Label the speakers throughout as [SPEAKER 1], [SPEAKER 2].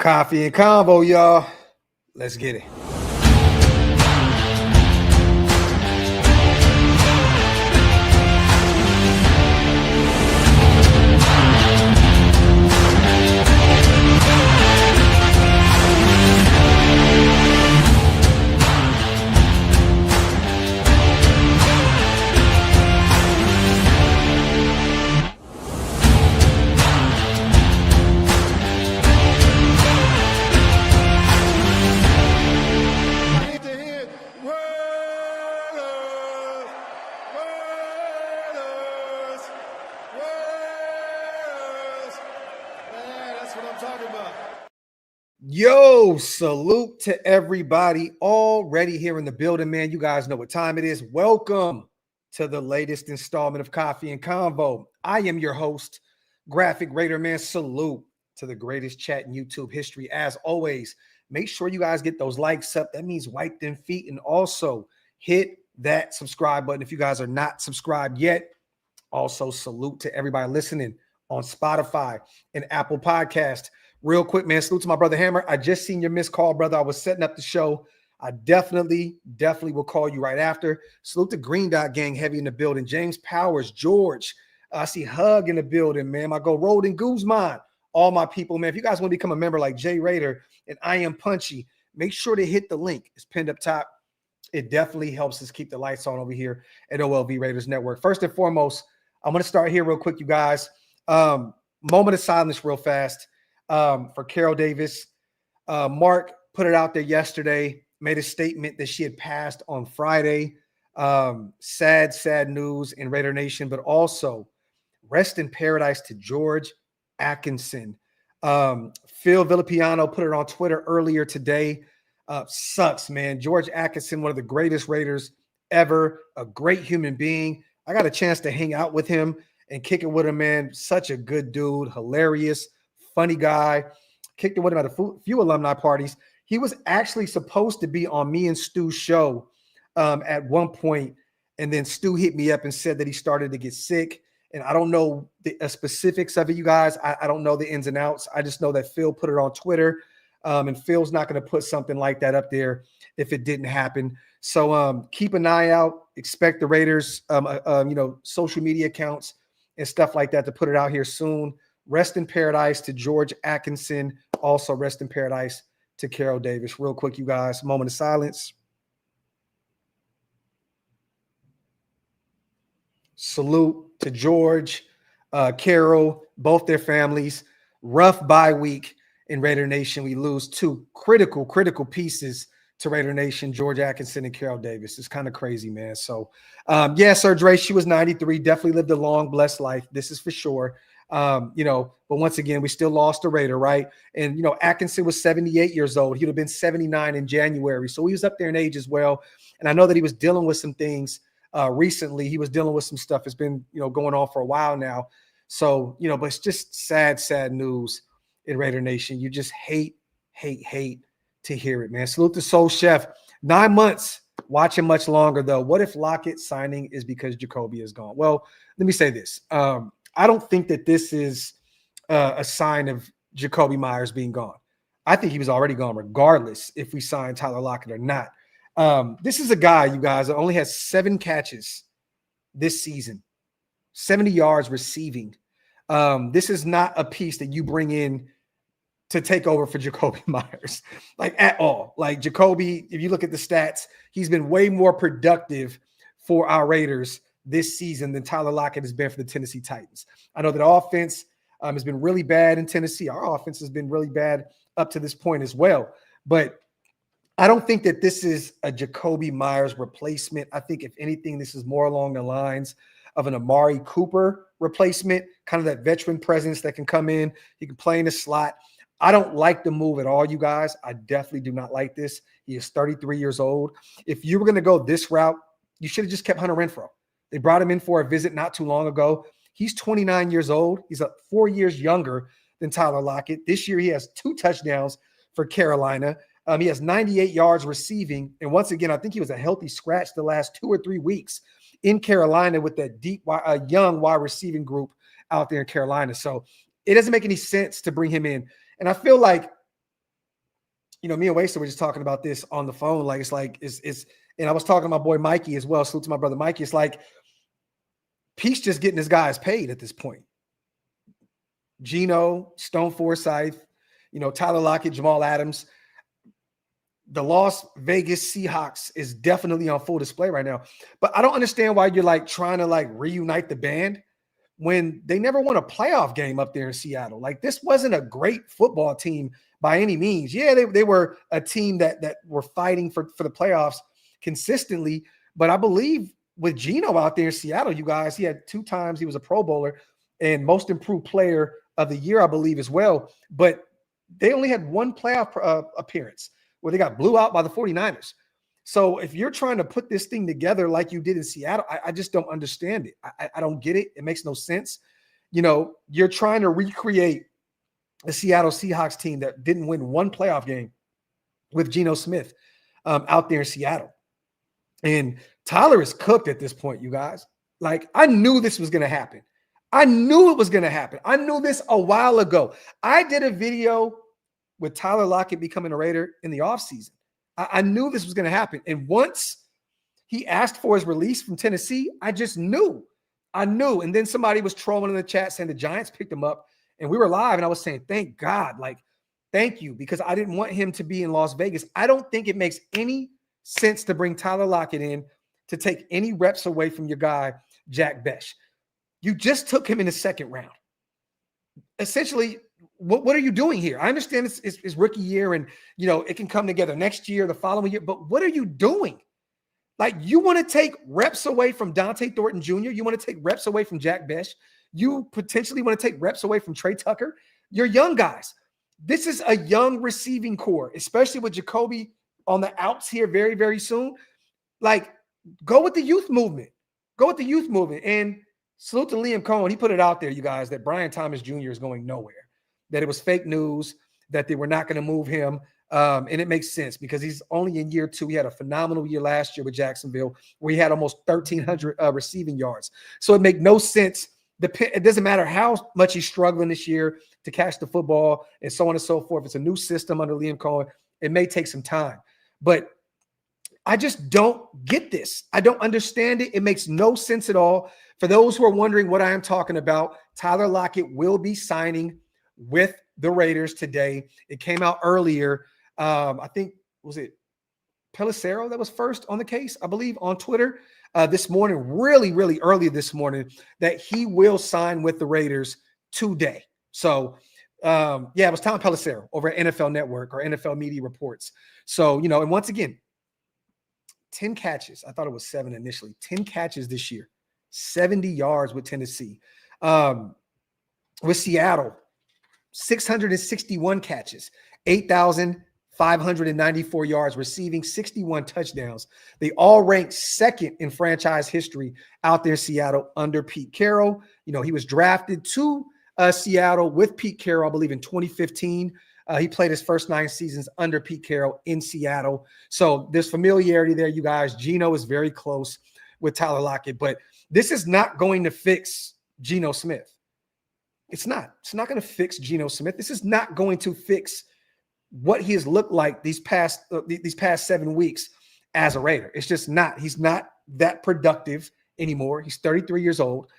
[SPEAKER 1] Coffee and Convo, y'all. Let's get it. Yo, salute to everybody already here in the building, man. You guys know what time it is. Welcome to the latest installment of Coffee and Convo. I am your host, Graphk Raider, man. Salute to the greatest chat in YouTube history. As always, make sure you guys get those likes up. That means wipe them feet, and also hit that subscribe button if you guys are not subscribed yet. Also, salute to everybody listening on Spotify and Apple Podcast. Real quick, man, salute to my brother Hammer. I just seen your missed call, brother. I was setting up the show. I definitely will call you right after. Salute to Green Dot Gang heavy in the building. James Powers, George. I see Hug in the building, man. My go Rolling Guzman. All my people, man. If you guys want to become a member like Jay Raider and I Am Punchy, make sure to hit the link. It's pinned up top. It definitely helps us keep the lights on over here at OLV Raiders Network. First and foremost, I'm going to start here real quick, you guys. Moment of silence real fast. For Carol Davis. Mark put it out there yesterday, made a statement that she had passed on Friday. Sad news in Raider Nation, but also rest in paradise to George Atkinson. Phil Villapiano put it on Twitter earlier today. Sucks, man. George Atkinson, one of the greatest Raiders ever, a great human being. I got a chance to hang out with him and kick it with him, man. Such a good dude, hilarious, funny guy. Kicked it with him at a few alumni parties. He was actually supposed to be on me and Stu's show at one point, and then Stu hit me up and said that he started to get sick. And I don't know the specifics of it, you guys. I don't know the ins and outs. I just know that Phil put it on Twitter, and Phil's not going to put something like that up there if it didn't happen. So keep an eye out. Expect the Raiders, social media accounts and stuff like that to put it out here soon. Rest in paradise to George Atkinson. Also rest in paradise to Carol Davis. Real quick, you guys, moment of silence. Salute to George, Carol, both their families. Rough bye week in Raider Nation. We lose two critical pieces to Raider Nation, George Atkinson and Carol Davis. It's kind of crazy, man. So, Sir Dre, she was 93, definitely lived a long, blessed life. This is for sure. But once again, we still lost a Raider, right? And, Atkinson was 78 years old. He'd have been 79 in January. So he was up there in age as well. And I know that he was dealing with some things recently. He was dealing with some stuff that's been, going on for a while now. So, but it's just sad news in Raider Nation. You just hate to hear it, man. Salute to Soul Chef. 9 months, watching much longer, though. What if Lockett signing is because Jakobi is gone? Well, let me say this. I don't think that this is a sign of Jacobe Meyers being gone. I think he was already gone regardless if we signed Tyler Lockett or not. This is a guy, you guys, that only has 7 catches this season, 70 yards receiving. This is not a piece that you bring in to take over for Jacobe Meyers, like at all. Like Jacoby, if you look at the stats, he's been way more productive for our Raiders this season than Tyler Lockett has been for the Tennessee Titans. I know that offense has been really bad in Tennessee. Our offense has been really bad up to this point as well. But I don't think that this is a Jacobe Meyers replacement. I think, if anything, this is more along the lines of an Amari Cooper replacement, kind of that veteran presence that can come in. He can play in the slot. I don't like the move at all, you guys. I definitely do not like this. He is 33 years old. If you were going to go this route, you should have just kept Hunter Renfrow. They brought him in for a visit not too long ago. He's 29 years old. He's 4 years younger than Tyler Lockett. This year, he has 2 touchdowns for Carolina. He has 98 yards receiving. And once again, I think he was a healthy scratch the last 2 or 3 weeks in Carolina with that deep, young wide receiving group out there in Carolina. So it doesn't make any sense to bring him in. And I feel like me and Waster were just talking about this on the phone. Like, and I was talking to my boy Mikey as well. Salute to my brother Mikey. It's like Pete's just getting his guys paid at this point. Geno, Stone Forsyth, Tyler Lockett, Jamal Adams. The Las Vegas Seahawks is definitely on full display right now. But I don't understand why you're like trying to like reunite the band when they never won a playoff game up there in Seattle. Like, this wasn't a great football team by any means. Yeah, they were a team that were fighting for the playoffs consistently. But I believe with Geno out there in Seattle, you guys, he had 2 times he was a Pro Bowler and most improved player of the year, I believe, as well. But they only had 1 playoff appearance where they got blew out by the 49ers. So if you're trying to put this thing together like you did in Seattle, I just don't understand it. I don't get it. It makes no sense. You're trying to recreate the Seattle Seahawks team that didn't win 1 playoff game with Geno Smith out there in Seattle. And Tyler is cooked at this point, you guys. Like, I knew this was going to happen. I knew it was going to happen. I knew this a while ago. I did a video with Tyler Lockett becoming a Raider in the offseason. I knew this was going to happen. And once he asked for his release from Tennessee, I just knew. I knew. And then somebody was trolling in the chat saying the Giants picked him up. And we were live, and I was saying, thank God. Like, thank you, because I didn't want him to be in Las Vegas. I don't think it makes any sense to bring Tyler Lockett in to take any reps away from your guy, Jack Besh. You just took him in the 2nd round. Essentially, what are you doing here? I understand it's rookie year and, it can come together next year, the following year, but what are you doing? Like, you want to take reps away from Dante Thornton Jr. You want to take reps away from Jack Besh. You potentially want to take reps away from Trey Tucker. You're young guys. This is a young receiving core, especially with Jakobi on the outs here very, very soon. Like, go with the youth movement. Go with the youth movement. And salute to Liam Cohen. He put it out there, you guys, that Brian Thomas Jr. is going nowhere, that it was fake news, that they were not going to move him. And it makes sense because he's only in year 2. He had a phenomenal year last year with Jacksonville where he had almost 1,300 receiving yards. So it makes no sense. It doesn't matter how much he's struggling this year to catch the football and so on and so forth. It's a new system under Liam Cohen. It may take some time. But I just don't get this. I don't understand it. It makes no sense at all. For those who are wondering what I am talking about, Tyler Lockett will be signing with the Raiders today. It came out earlier. I think, was it Pelissero that was first on the case, I believe, on Twitter this morning, really, really early this morning, that he will sign with the Raiders today. So, it was Tom Pelissero over at NFL Network or NFL Media Reports. So, and once again, 10 catches. I thought it was 7 initially. 10 catches this year. 70 yards with Tennessee. With Seattle, 661 catches, 8,594 yards receiving, 61 touchdowns. They all ranked 2nd in franchise history out there in Seattle under Pete Carroll. He was drafted to Seattle with Pete Carroll, I believe, in 2015. He played his first 9 seasons under Pete Carroll in Seattle. So there's familiarity there, you guys. Geno is very close with Tyler Lockett, but this is not going to fix Geno Smith. It's not. It's not going to fix Geno Smith. This is not going to fix what he has looked like these past 7 weeks as a Raider. It's just not. He's not that productive anymore. He's 33 years old.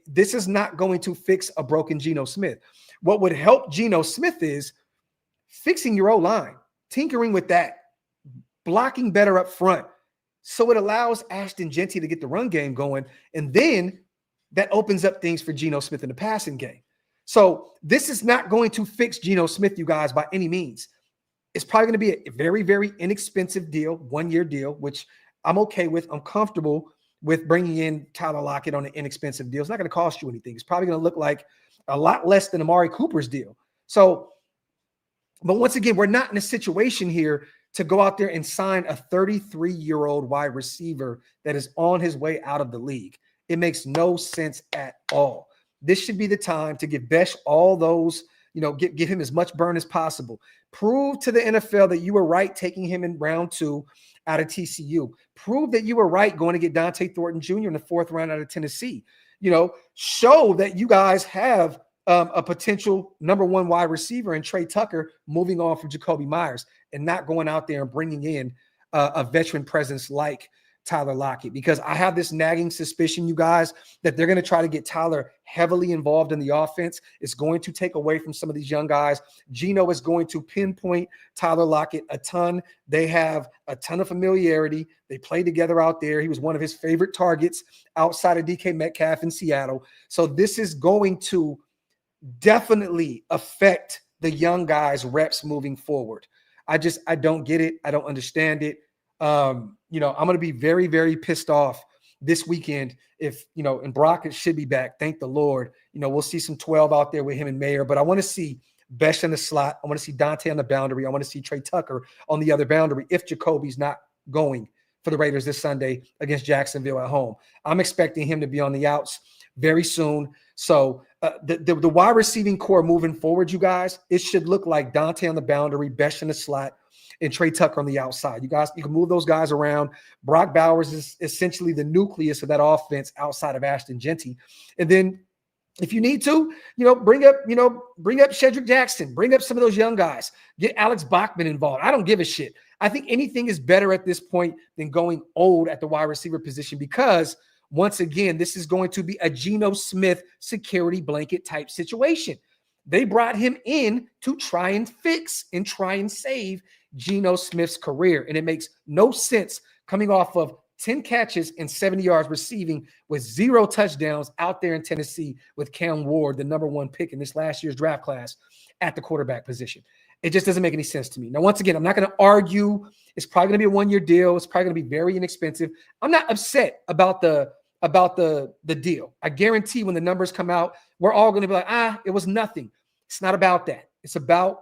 [SPEAKER 1] This is not going to fix a broken Geno Smith. What would help Geno Smith is fixing your O-line, tinkering with that, blocking better up front. So it allows Ashton Jeanty to get the run game going. And then that opens up things for Geno Smith in the passing game. So this is not going to fix Geno Smith, you guys, by any means. It's probably going to be a very, very inexpensive deal, 1-year deal, which I'm okay with. I'm comfortable with bringing in Tyler Lockett on an inexpensive deal. It's not going to cost you anything. It's probably going to look like a lot less than Amari Cooper's deal. So, but once again, we're not in a situation here to go out there and sign a 33-year-old wide receiver that is on his way out of the league. It makes no sense at all. This should be the time to give Besh all those, give him as much burn as possible. Prove to the NFL that you were right taking him in round 2 out of TCU. Prove that you were right going to get Dante Thornton Jr. in the 4th round out of Tennessee. Show that you guys have a potential number one wide receiver in Trey Tucker moving on from Jacobe Meyers and not going out there and bringing in a veteran presence like Tyler Lockett, because I have this nagging suspicion, you guys, that they're going to try to get Tyler heavily involved in the offense. It's going to take away from some of these young guys. Geno is going to pinpoint Tyler Lockett a ton. They have a ton of familiarity. They play together out there. He was one of his favorite targets outside of DK Metcalf in Seattle. So this is going to definitely affect the young guys' reps moving forward. I don't get it. I don't understand it. I'm going to be very, very pissed off this weekend if, and Brock should be back. Thank the Lord. We'll see some 12 out there with him and Mayer, but I want to see Besh in the slot. I want to see Dante on the boundary. I want to see Trey Tucker on the other boundary if Jacoby's not going for the Raiders this Sunday against Jacksonville at home. I'm expecting him to be on the outs very soon. So the wide receiving core moving forward, you guys, it should look like Dante on the boundary, Besh in the slot, and Trey Tucker on the outside. You guys, you can move those guys around. Brock Bowers is essentially the nucleus of that offense outside of Ashton Genty. And then if you need to, bring up Shedrick Jackson, bring up some of those young guys, get Alex Bachman involved. I don't give a shit. I think anything is better at this point than going old at the wide receiver position, because once again, this is going to be a Geno Smith security blanket type situation. They brought him in to try and fix and try and save Geno Smith's career. And it makes no sense coming off of 10 catches and 70 yards receiving with 0 touchdowns out there in Tennessee with Cam Ward, the number one pick in this last year's draft class at the quarterback position. It just doesn't make any sense to me. Now, once again, I'm not going to argue. It's probably going to be a one-year deal. It's probably going to be very inexpensive. I'm not upset about the deal. I guarantee when the numbers come out, we're all going to be like, it was nothing. It's not about that. It's about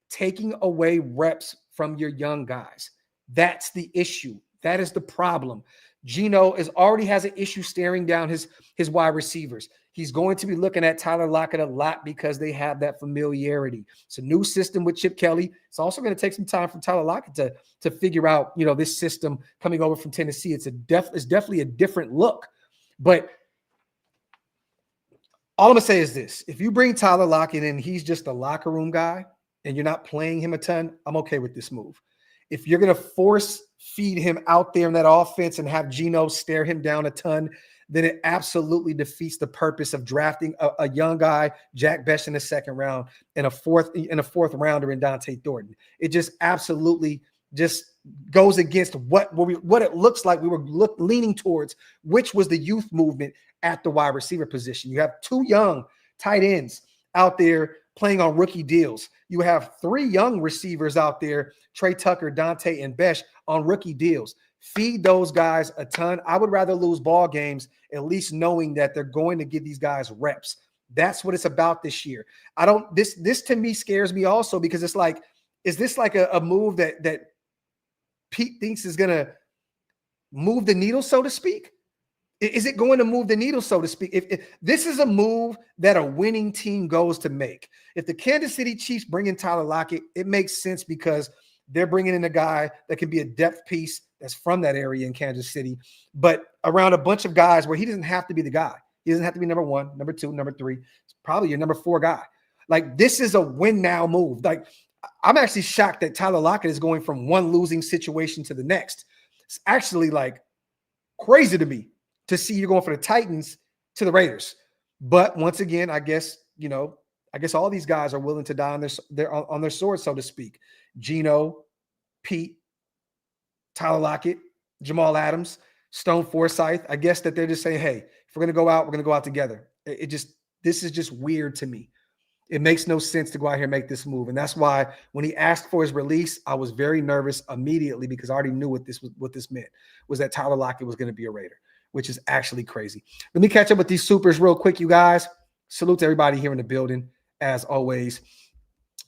[SPEAKER 1] taking away reps from your young guys. That's the issue. That is the problem. Geno already has an issue staring down his wide receivers. He's going to be looking at Tyler Lockett a lot because they have that familiarity. It's a new system with Chip Kelly. It's also going to take some time for Tyler Lockett to figure out, this system coming over from Tennessee. It's definitely a different look. But all I'm going to say is this. If you bring Tyler Lockett in, he's just a locker room guy, and you're not playing him a ton, I'm okay with this move. If you're going to force feed him out there in that offense and have Geno stare him down a ton, then it absolutely defeats the purpose of drafting a young guy, Jack Besh, in the second round, and a fourth rounder in Dante Thornton. It just absolutely just goes against what it looks like we were leaning towards, which was the youth movement at the wide receiver position. You have 2 young tight ends out there playing on rookie deals. You have 3 young receivers out there, Trey Tucker, Dante, and Besh, on rookie deals. Feed those guys a ton. I would rather lose ball games, at least knowing that they're going to give these guys reps. That's what it's about this year. This to me scares me also, because it's like, is this like a move that Pete thinks is going to move the needle, so to speak? Is it going to move the needle, so to speak? If this is a move that a winning team goes to make. If the Kansas City Chiefs bring in Tyler Lockett, it makes sense because they're bringing in a guy that can be a depth piece that's from that area in Kansas City, but around a bunch of guys where he doesn't have to be the guy. He doesn't have to be number 1, number 2, number 3. It's probably your number 4 guy. Like, this is a win now move. Like, I'm actually shocked that Tyler Lockett is going from one losing situation to the next. It's actually like crazy to me to see you going for the Titans to the Raiders. But once again, I guess all these guys are willing to die on their sword, so to speak. Geno, Pete, Tyler Lockett, Jamal Adams, Stone Forsythe. I guess that they're just saying, hey, if we're going to go out, we're going to go out together. This is just weird to me. It makes no sense to go out here and make this move. And that's why when he asked for his release, I was very nervous immediately, because I already knew what this meant, was that Tyler Lockett was going to be a Raider, which is actually crazy. Let me catch up with these supers real quick, you guys. Salute to everybody here in the building, as always.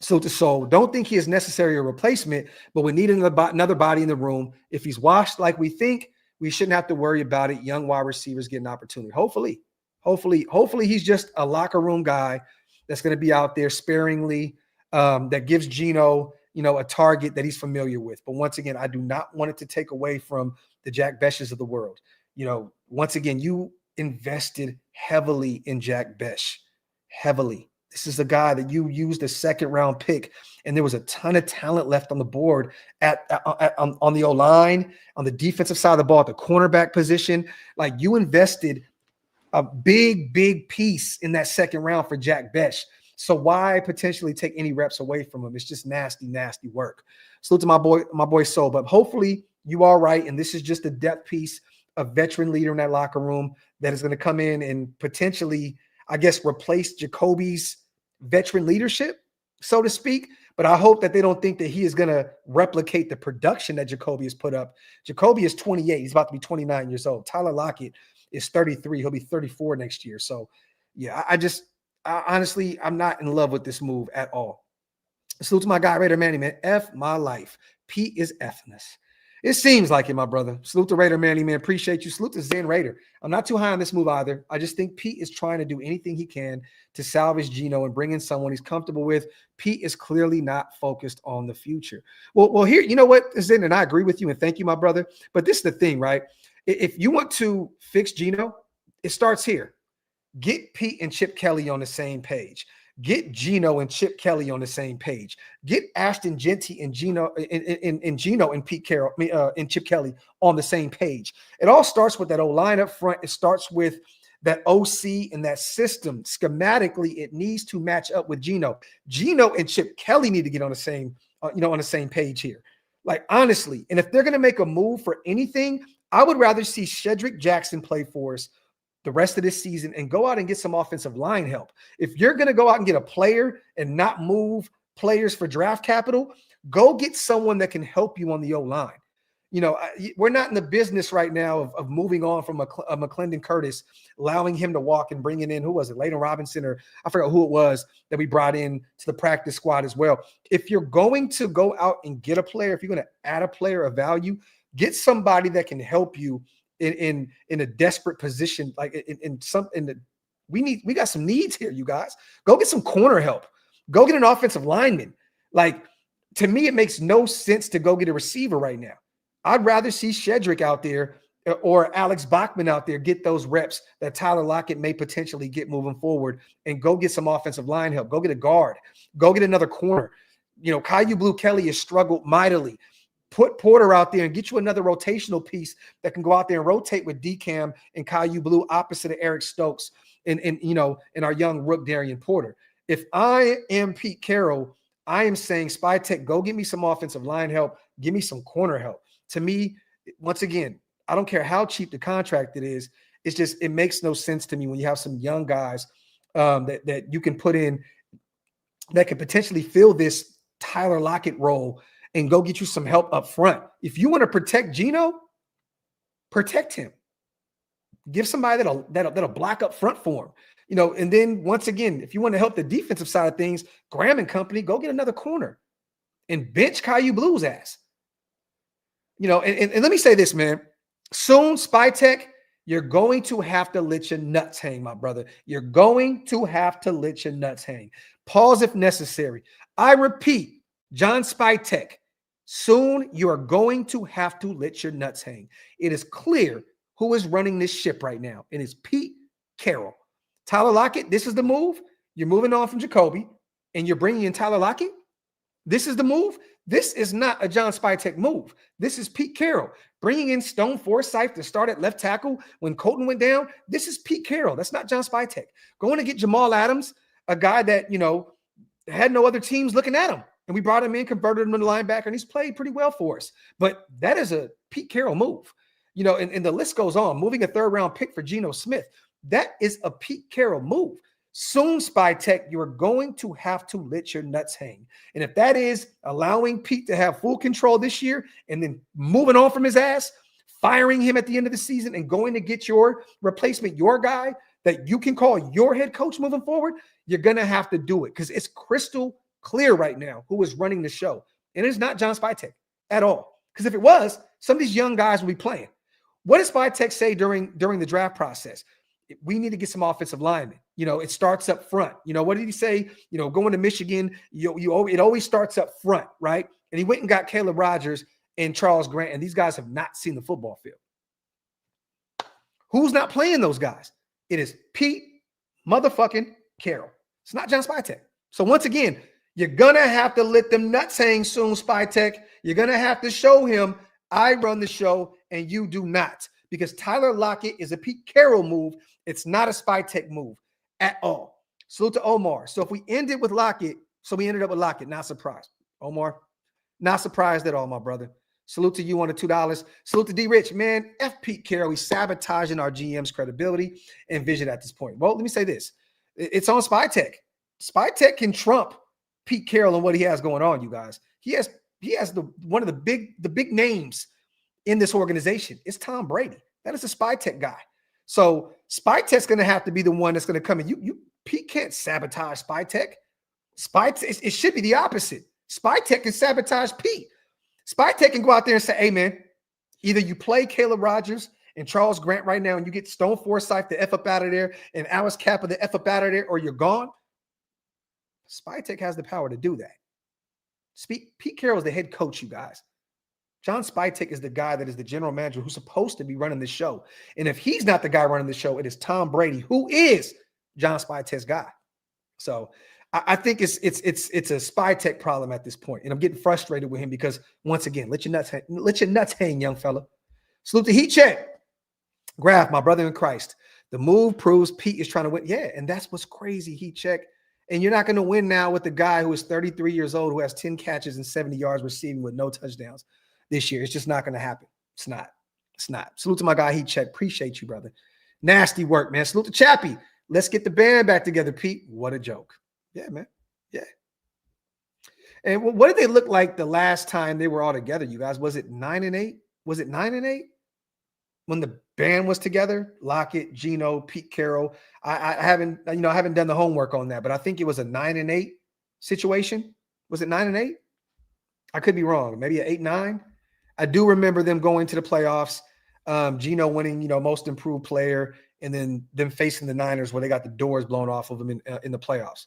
[SPEAKER 1] Salute to Soul. Don't think he is necessarily a replacement, but we need another body in the room. If he's washed like we think, we shouldn't have to worry about it. Young wide receivers get an opportunity. Hopefully he's just a locker room guy that's going to be out there sparingly, that gives Geno, a target that he's familiar with. But once again, I do not want it to take away from the Jack Beshes of the world. Once again, you invested heavily in Jack Besh, heavily. This is a guy that you used a second-round pick, and there was a ton of talent left on the board on the O-line, on the defensive side of the ball, at the cornerback position. Like, you invested a big, big piece in that second round for Jack Bech. So why potentially take any reps away from him? It's just nasty, nasty work. Salute to my boy Soul. But hopefully you are right, and this is just a depth piece, a veteran leader in that locker room that is going to come in and potentially, I guess, replace Jacoby's veteran leadership, so to speak. But I hope that they don't think that he is going to replicate the production that Jacoby has put up. Jacoby is 28. He's about to be 29 years old. Tyler Lockett is 33. He'll be 34 next year. So, yeah, I honestly, I'm not in love with this move at all. Salute to my guy, Raider Manny, man. F my life. Pete is effing us. It seems like it, my brother. Salute to Raider Manny, man. Appreciate you. Salute to Zen Raider. I'm not too high on this move either. I just think Pete is trying to do anything he can to salvage Geno and bring in someone he's comfortable with. Pete is clearly not focused on the future. Well, here, you know what, Zen, and I agree with you, and thank you, my brother. But this is the thing, right? If you want to fix Geno, it starts here. Get Pete and Chip Kelly on the same page. Get Geno and Chip Kelly on the same page. Get Ashton Jeanty and Geno and Pete Carroll and Chip Kelly on the same page. It all starts with that O-line up front. It starts with that OC and that system. Schematically, it needs to match up with Geno. Geno and Chip Kelly need to get on the same, on the same page here. Like, honestly, and if they're going to make a move for anything, I would rather see Shedrick Jackson play for us the rest of this season and go out and get some offensive line help. If you're going to go out and get a player and not move players for draft capital, go get someone that can help you on the O-line. We're not in the business right now of moving on from a McClendon Curtis, allowing him to walk and bringing in, who was it, Layden Robinson, or I forgot who it was that we brought in to the practice squad as well. If you're going to go out and get a player, if you're going to add a player of value, get somebody that can help you in a desperate position. Like we got some needs here, you guys. Go get some corner help. Go get an offensive lineman. Like, to me, it makes no sense to go get a receiver right now. I'd rather see Shedrick out there or Alex Bachman out there get those reps that Tyler Lockett may potentially get moving forward, and go get some offensive line help. Go get a guard. Go get another corner. Caillou Blue Kelly has struggled mightily. Put Porter out there and get you another rotational piece that can go out there and rotate with DCAM and Caillou Blue opposite of Eric Stokes and our young rook Darian Porter. If I am Pete Carroll, I am saying, Spytech, go get me some offensive line help. Give me some corner help. To me, once again, I don't care how cheap the contract it is. It's just, it makes no sense to me when you have some young guys that you can put in that could potentially fill this Tyler Lockett role and go get you some help up front. If you want to protect Geno, protect him. Give somebody that'll block up front for him. And then once again, if you want to help the defensive side of things, Graham and company, go get another corner and bench Caillou Blue's ass. And let me say this, man. Soon, Spytech, you're going to have to let your nuts hang, my brother. You're going to have to let your nuts hang. Pause if necessary. I repeat, John Spytech, soon you are going to have to let your nuts hang. It is clear who is running this ship right now. It is Pete Carroll. Tyler Lockett, this is the move. You're moving on from Jakobi, and you're bringing in Tyler Lockett. This is the move. This is not a John Spytech move. This is Pete Carroll. Bringing in Stone Forsythe to start at left tackle when Colton went down. This is Pete Carroll. That's not John Spytech. Going to get Jamal Adams, a guy that, had no other teams looking at him. And we brought him in, converted him to linebacker, and he's played pretty well for us. But that is a Pete Carroll move. And the list goes on. Moving a third-round pick for Geno Smith. That is a Pete Carroll move. Soon, Spytech, you are going to have to let your nuts hang. And if that is allowing Pete to have full control this year and then moving on from his ass, firing him at the end of the season and going to get your replacement, your guy that you can call your head coach moving forward, you're going to have to do it, because it's crystal clear right now who is running the show. And it's not John Spytech at all. Because if it was, some of these young guys will be playing. What does Spytech say during the draft process? We need to get some offensive linemen. It starts up front. What did he say? Going to Michigan, it always starts up front, right? And he went and got Caleb Rogers and Charles Grant, and these guys have not seen the football field. Who's not playing those guys? It is Pete motherfucking Carroll. It's not John Spytek. So once again, you're going to have to let them nuts hang soon, Spytek. You're going to have to show him I run the show and you do not. Because Tyler Lockett is a Pete Carroll move. It's not a Spytek move at all. Salute to Omar. So if we ended with Lockett, so we ended up with Lockett, not surprised. Omar, not surprised at all, my brother. Salute to you on the $2. Salute to D Rich. Man, F Pete Carroll. He's sabotaging our GM's credibility and vision at this point. Well, let me say this. It's on Spytek. Spytek can trump Pete Carroll and what he has going on, you guys. He has one of the big names in this organization. It's Tom Brady. That is a Spytek guy. So Spytek's going to have to be the one that's going to come in. Pete can't sabotage Spytek. It should be the opposite. Spytek can sabotage Pete. Spytek can go out there and say, hey, man, either you play Caleb Rogers and Charles Grant right now and you get Stone Forsythe the F up out of there and Alice Kappa the F up out of there or you're gone. Spytek has the power to do that. Pete Carroll is the head coach, you guys. John Spytek is the guy that is the general manager who's supposed to be running this show. And if he's not the guy running the show, it is Tom Brady, who is John Spytek's guy. So I think it's a Spytek problem at this point. And I'm getting frustrated with him because, once again, let your nuts hang, young fella. Salute to Heat Check. Graphk, my brother in Christ. The move proves Pete is trying to win. Yeah, and that's what's crazy, Heat Check. And you're not going to win now with the guy who is 33 years old, who has 10 catches and 70 yards receiving with no touchdowns this year. It's just not going to happen. It's not. It's not. Salute to my guy, Heat Check. Appreciate you, brother. Nasty work, man. Salute to Chappie. Let's get the band back together, Pete. What a joke. Yeah, man. Yeah. And what did they look like the last time they were all together, you guys? Was it 9-8? Was it 9-8? When the band was together? Lockett, Geno, Pete Carroll. I haven't done the homework on that, but I think it was a 9-8 situation. Was it 9-8? I could be wrong. Maybe an 8-9. I do remember them going to the playoffs. Geno winning, most improved player, and then them facing the Niners where they got the doors blown off of them in the playoffs.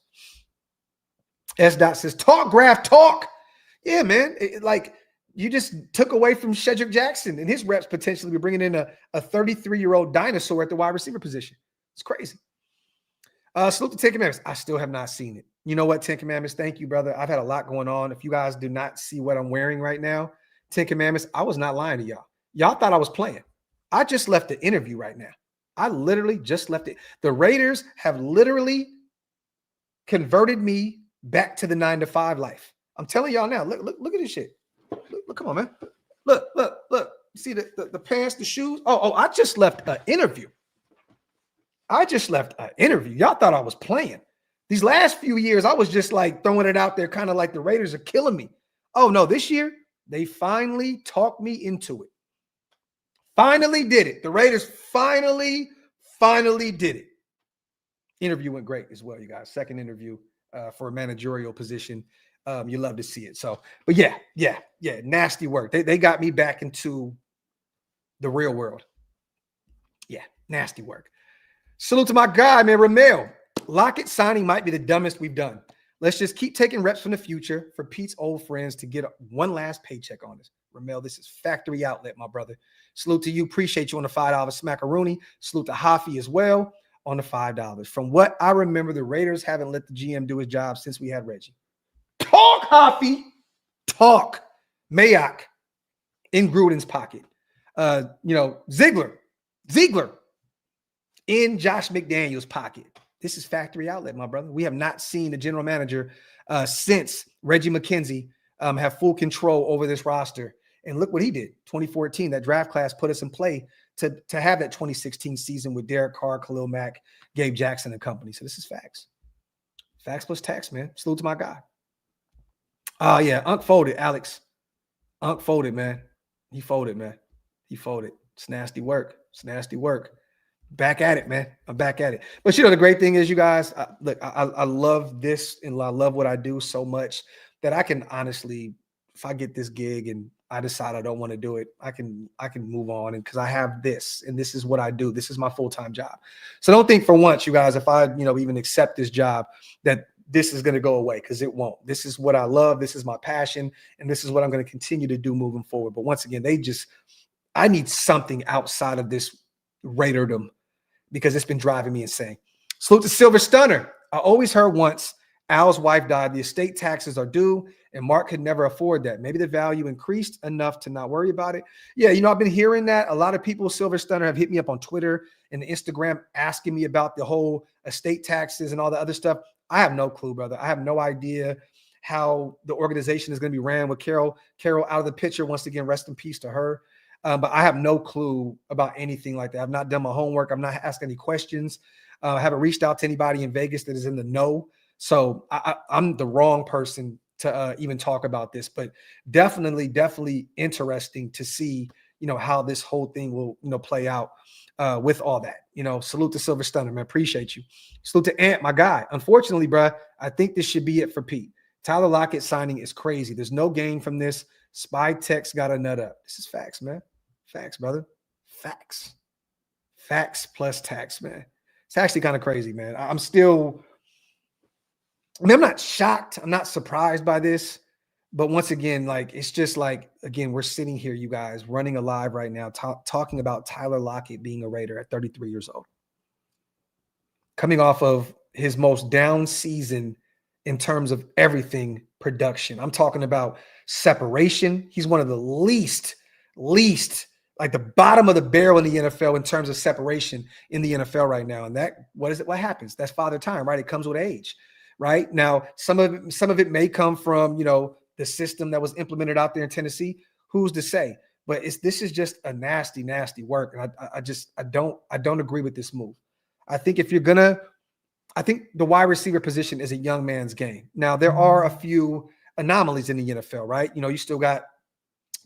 [SPEAKER 1] S. Dot says, talk, Graphk, talk. Yeah, man. You just took away from Shedrick Jackson and his reps potentially. We're bringing in a 33-year-old dinosaur at the wide receiver position. It's crazy. Salute to Ten Commandments. I still have not seen it. You know what, Ten Commandments? Thank you, brother. I've had a lot going on. If you guys do not see what I'm wearing right now, Ten Commandments, I was not lying to y'all. Y'all thought I was playing. I just left the interview right now. I literally just left it. The Raiders have literally converted me back to the 9-to-5 life. I'm telling y'all now. Look at this shit. Look, come on, man. Look. See the pants, the shoes. Oh, I just left an interview. Y'all thought I was playing. These last few years, I was just like throwing it out there, kind of like the Raiders are killing me. Oh, no, this year, they finally talked me into it. Finally did it. The Raiders finally did it. Interview went great as well, you guys. Second interview for a managerial position. You love to see it. So, but yeah, nasty work. They got me back into the real world. Yeah, nasty work. Salute to my guy, man, Ramel. Lockett signing might be the dumbest we've done. Let's just keep taking reps from the future for Pete's old friends to get one last paycheck on us. Ramel, this is Factory Outlet, my brother. Salute to you. Appreciate you on the $5 smackaroonie. Salute to Hafi as well on the $5. From what I remember, the Raiders haven't let the GM do his job since we had Reggie. Talk, Hafi. Talk. Mayock in Gruden's pocket. Ziegler in Josh McDaniels' pocket. This is Factory Outlet, my brother. We have not seen the general manager since Reggie McKenzie have full control over this roster. And look what he did. 2014, that draft class put us in play to have that 2016 season with Derek Carr, Khalil Mack, Gabe Jackson, and company. So this is facts. Facts plus tax, man. Salute to my guy. Yeah, Unc folded, Alex. Unc folded, man. He folded, man. He folded. It's nasty work. Back at it, man. I'm back at it. But the great thing is, you guys, I love this and I love what I do so much that I can honestly, if I get this gig and I decide I don't want to do it, I can move on, and because I have this and this is what I do. This is my full-time job. So don't think for once, you guys, if I even accept this job, that this is going to go away, because it won't. This is what I love. This is my passion, and this is what I'm going to continue to do moving forward. But once again, I need something outside of this Raiderdom, because it's been driving me insane. Salute to Silver Stunner. I always heard once Al's wife died, the estate taxes are due, and Mark could never afford that. Maybe the value increased enough to not worry about it. Yeah, I've been hearing that. A lot of people, Silver Stunner, have hit me up on Twitter and Instagram asking me about the whole estate taxes and all the other stuff. I have no clue, brother. I have no idea how the organization is going to be ran with Carol out of the picture. Once again, rest in peace to her. But I have no clue about anything like that. I've not done my homework. I'm not asking any questions. I haven't reached out to anybody in Vegas that is in the know. So I'm the wrong person to even talk about this, but definitely interesting to see, how this whole thing will, play out with all that. Salute to Silver Stunner, man. Appreciate you. Salute to Ant, my guy. Unfortunately, bruh, I think this should be it for Pete. Tyler Lockett signing is crazy. There's no gain from this. Spy Tech's got a nut up. This is facts, man. Facts, brother. Facts. Facts plus tax, man. It's actually kind of crazy, man. I'm not shocked. I'm not surprised by this. But once again, it's just we're sitting here, you guys, running a live right now, talking about Tyler Lockett being a Raider at 33 years old. Coming off of his most down season in terms of everything production. I'm talking about separation. He's one of the least, the bottom of the barrel in the NFL in terms of separation in the NFL right now. And what happens? That's father time, right? It comes with age, right? Now, some of it may come from, the system that was implemented out there in Tennessee. Who's to say? But this is just a nasty work. And I don't agree with this move. I think I think the wide receiver position is a young man's game. Now, there are a few anomalies in the NFL, right? You still got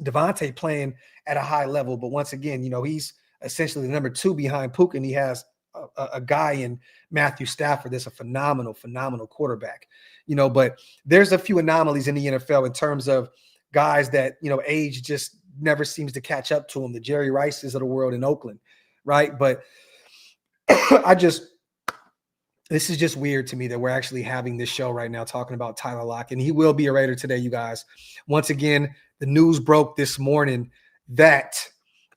[SPEAKER 1] Devontae playing at a high level, but once again, he's essentially the number 2 behind Puka, and he has a guy in Matthew Stafford that's a phenomenal quarterback. But there's a few anomalies in the NFL in terms of guys that, age just never seems to catch up to them, the Jerry Rices of the world in Oakland, right? But this is just weird to me that we're actually having this show right now talking about Tyler Lockett, and he will be a Raider today, you guys. Once again, the news broke this morning that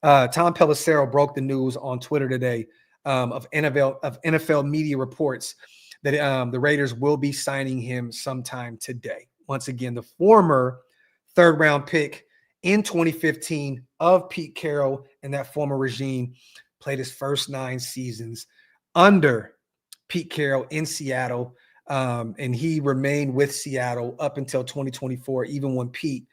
[SPEAKER 1] Tom Pelissero broke the news on Twitter today of NFL media reports that the Raiders will be signing him sometime today. Once again, the former 3rd-round pick in 2015 of Pete Carroll and that former regime played his first 9 seasons under Pete Carroll in Seattle, and he remained with Seattle up until 2024, even when Pete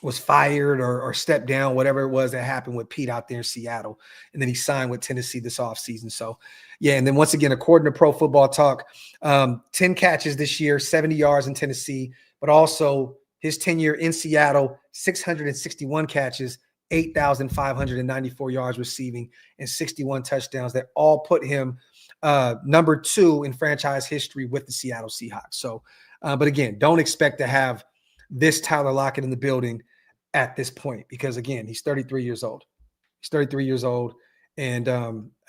[SPEAKER 1] was fired or stepped down, whatever it was that happened with Pete out there in Seattle. And then he signed with Tennessee this offseason. So, yeah, and then once again, according to Pro Football Talk, 10 catches this year, 70 yards in Tennessee, but also his tenure in Seattle, 661 catches, 8,594 yards receiving, and 61 touchdowns that all put him number 2 in franchise history with the Seattle Seahawks. So, but again, don't expect to have this Tyler Lockett in the building at this point, because again, he's 33 years old. He's 33 years old. And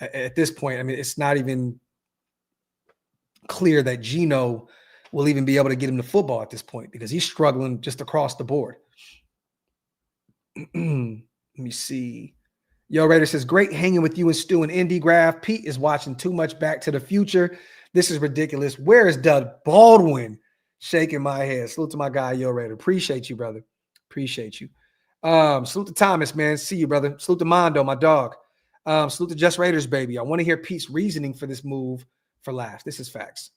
[SPEAKER 1] at this point, I mean, it's not even clear that Geno will even be able to get him the football at this point, because he's struggling just across the board. Let me see. Yo, Raider says, great hanging with you and Stu and Indy. Graphk. Pete is watching too much Back to the Future. This is ridiculous. Where is Doug Baldwin? Shaking my head. Salute to my guy, Yo, Raider. Appreciate you, brother. Appreciate you. Salute to Thomas, man. See you, brother. Salute to Mondo, my dog. Salute to Just Raiders, baby. I want to hear Pete's reasoning for this move for laughs. This is facts.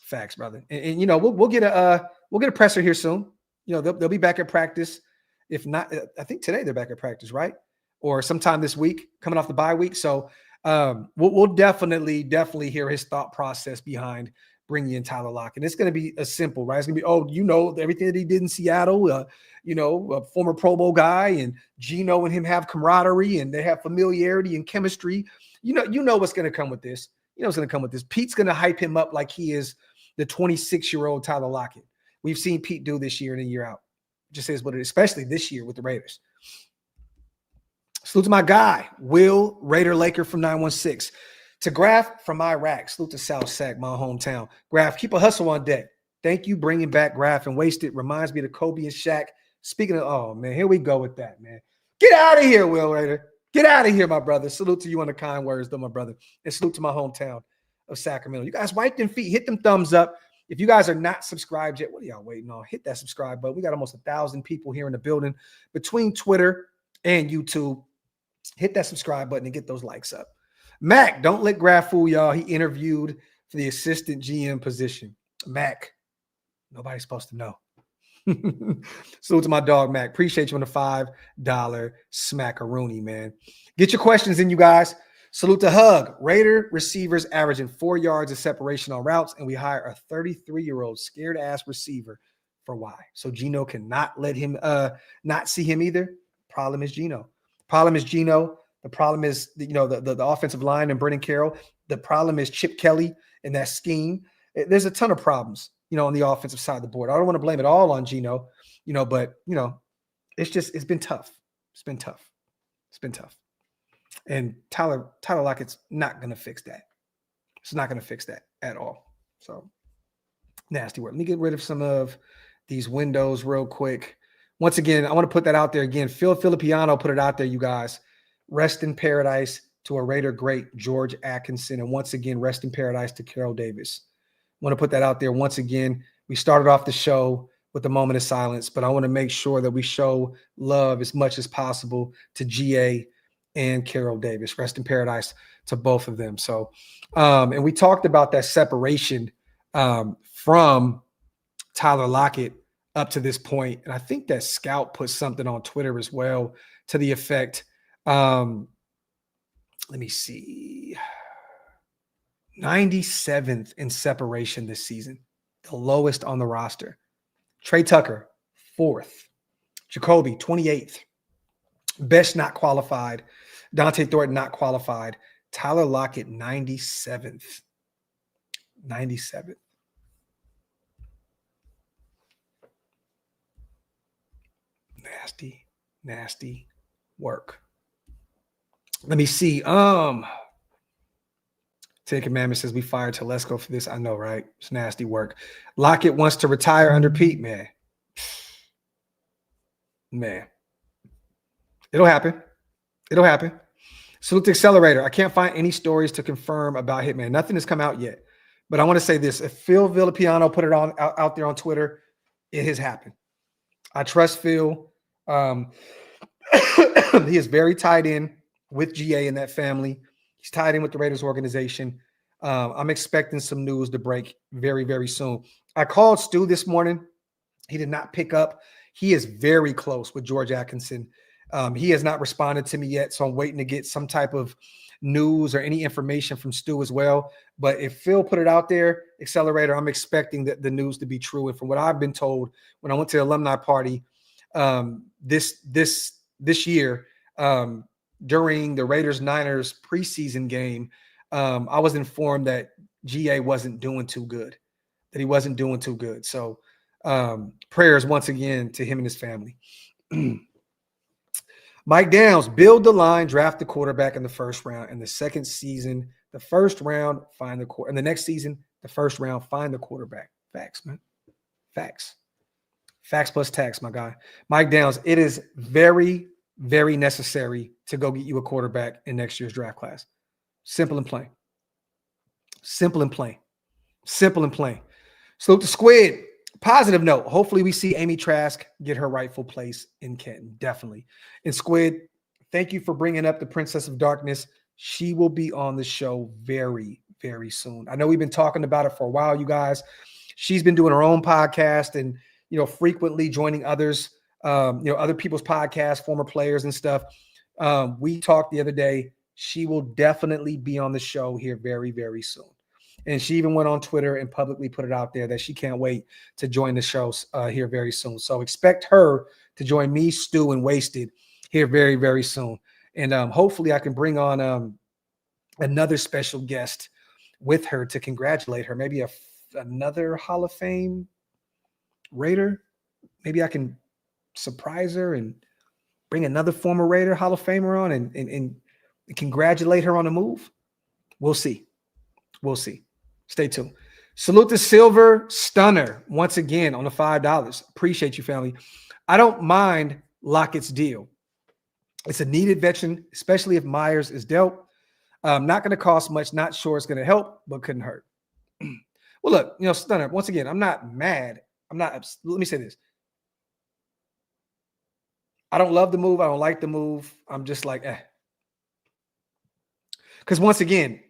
[SPEAKER 1] Facts, brother. And you know, we'll get a presser here soon. You know, they'll be back at practice. If not, I think today they're back at practice, right? Or sometime this week, coming off the bye week. So we'll definitely hear his thought process behind bringing in Tyler Lockett. And it's going to be a simple, right? It's going to be, oh, you know, everything that he did in Seattle, you know, a former Pro Bowl guy, and Geno and him have camaraderie and they have familiarity and chemistry. You know what's going to come with this. You know what's going to come with this. Pete's going to hype him up like he is the 26-year-old Tyler Lockett. We've seen Pete do this year in and year out. Just is what it is, especially this year with the Raiders. Salute to my guy, Will Raider Laker from 916. To Graphk from Iraq. Salute to South Sac, my hometown. Graphk, keep a hustle on deck. Thank you bringing back Graphk and Wasted. Reminds me of Jakobi and Shaq. Speaking of, oh, man, here we go with that, man. Get out of here, Will Raider. Get out of here, my brother. Salute to you on the kind words, though, my brother. And salute to my hometown of Sacramento. You guys wipe them feet, hit them thumbs up. If you guys are not subscribed yet, what are y'all waiting on? Hit that subscribe button. We got almost 1,000 people here in the building between Twitter and YouTube. Hit that subscribe button and get those likes up. Mac, don't let Graphk fool y'all. He interviewed for the assistant GM position. Mac, nobody's supposed to know. Salute to my dog, Mac. Appreciate you on the $5 smackaroonie, man. Get your questions in, you guys. Salute to Hug. Raider receivers averaging 4 yards of separation on routes, and we hire a 33-year-old scared-ass receiver for why? So Geno cannot let him not see him either. Problem is Geno. The problem is, the offensive line and Brennan Carroll. The problem is Chip Kelly and that scheme. There's a ton of problems, on the offensive side of the board. I don't want to blame it all on Geno, but, it's been tough. It's been tough. And Tyler Lockett's not going to fix that. It's not going to fix that at all. So nasty work. Let me get rid of some of these windows real quick. Once again, I want to put that out there again. Phil Filippiano put it out there, you guys. Rest in paradise to a Raider great, George Atkinson. And once again, rest in paradise to Carol Davis. I want to put that out there once again. We started off the show with a moment of silence, but I want to make sure that we show love as much as possible to GA and Carol Davis. Rest in paradise to both of them. So, and we talked about that separation from Tyler Lockett up to this point. And I think that Scout put something on Twitter as well to the effect, let me see, 97th in separation this season, the lowest on the roster. Trey Tucker, 4th. Jakobi, 28th. Best not qualified. Dante Thornton not qualified. Tyler Lockett, 97th. 97th. Nasty work. Let me see. Ten Commandments says we fired Telesco for this. I know, right? It's nasty work. Lockett wants to retire under Pete, man. Man. It'll happen. Salute to Accelerator. I can't find any stories to confirm about Hitman. Nothing has come out yet. But I want to say this. If Phil Villapiano put it out there on Twitter, it has happened. I trust Phil. He is very tied in with GA and that family. He's tied in with the Raiders organization. I'm expecting some news to break very, very soon. I called Stu this morning. He did not pick up. He is very close with George Atkinson. He has not responded to me yet, so I'm waiting to get some type of news or any information from Stu as well. But if Phil put it out there, Accelerator, I'm expecting the news to be true. And from what I've been told, when I went to the alumni party this year, during the Raiders-Niners preseason game, I was informed that GA wasn't doing too good, that he wasn't doing too good. So prayers once again to him and his family. Mike Downs, build the line, draft the quarterback in the first round. In the second season, the first round, find the quarterback. In the next season, the first round, find the quarterback. Facts, man. Facts. Facts plus tax, my guy. Mike Downs, it is very, very necessary to go get you a quarterback in next year's draft class. Simple and plain. Simple and plain. Simple and plain. Salute to Squid. Positive note. Hopefully we see Amy Trask get her rightful place in Kenton. Definitely. And Squid, thank you for bringing up the Princess of Darkness. She will be on the show very, very soon. I know we've been talking about it for a while, you guys. She's been doing her own podcast and, frequently joining others, other people's podcasts, former players and stuff. We talked the other day. She will definitely be on the show here very, very soon. And she even went on Twitter and publicly put it out there that she can't wait to join the show here very soon. So expect her to join me, Stu, and Wasted here very, very soon. And hopefully I can bring on another special guest with her to congratulate her. Maybe another Hall of Fame Raider. Maybe I can surprise her and bring another former Raider Hall of Famer on and congratulate her on the move. We'll see. We'll see. Stay tuned. Salute to Silver Stunner once again on the $5. Appreciate you, family. I don't mind Lockett's deal. It's a needed veteran, especially if Meyers is dealt. Not going to cost much. Not sure it's going to help, but couldn't hurt. Well, look, Stunner, once again, I'm not mad. Let me say this. I don't love the move. I don't like the move. I'm just like, Because once again,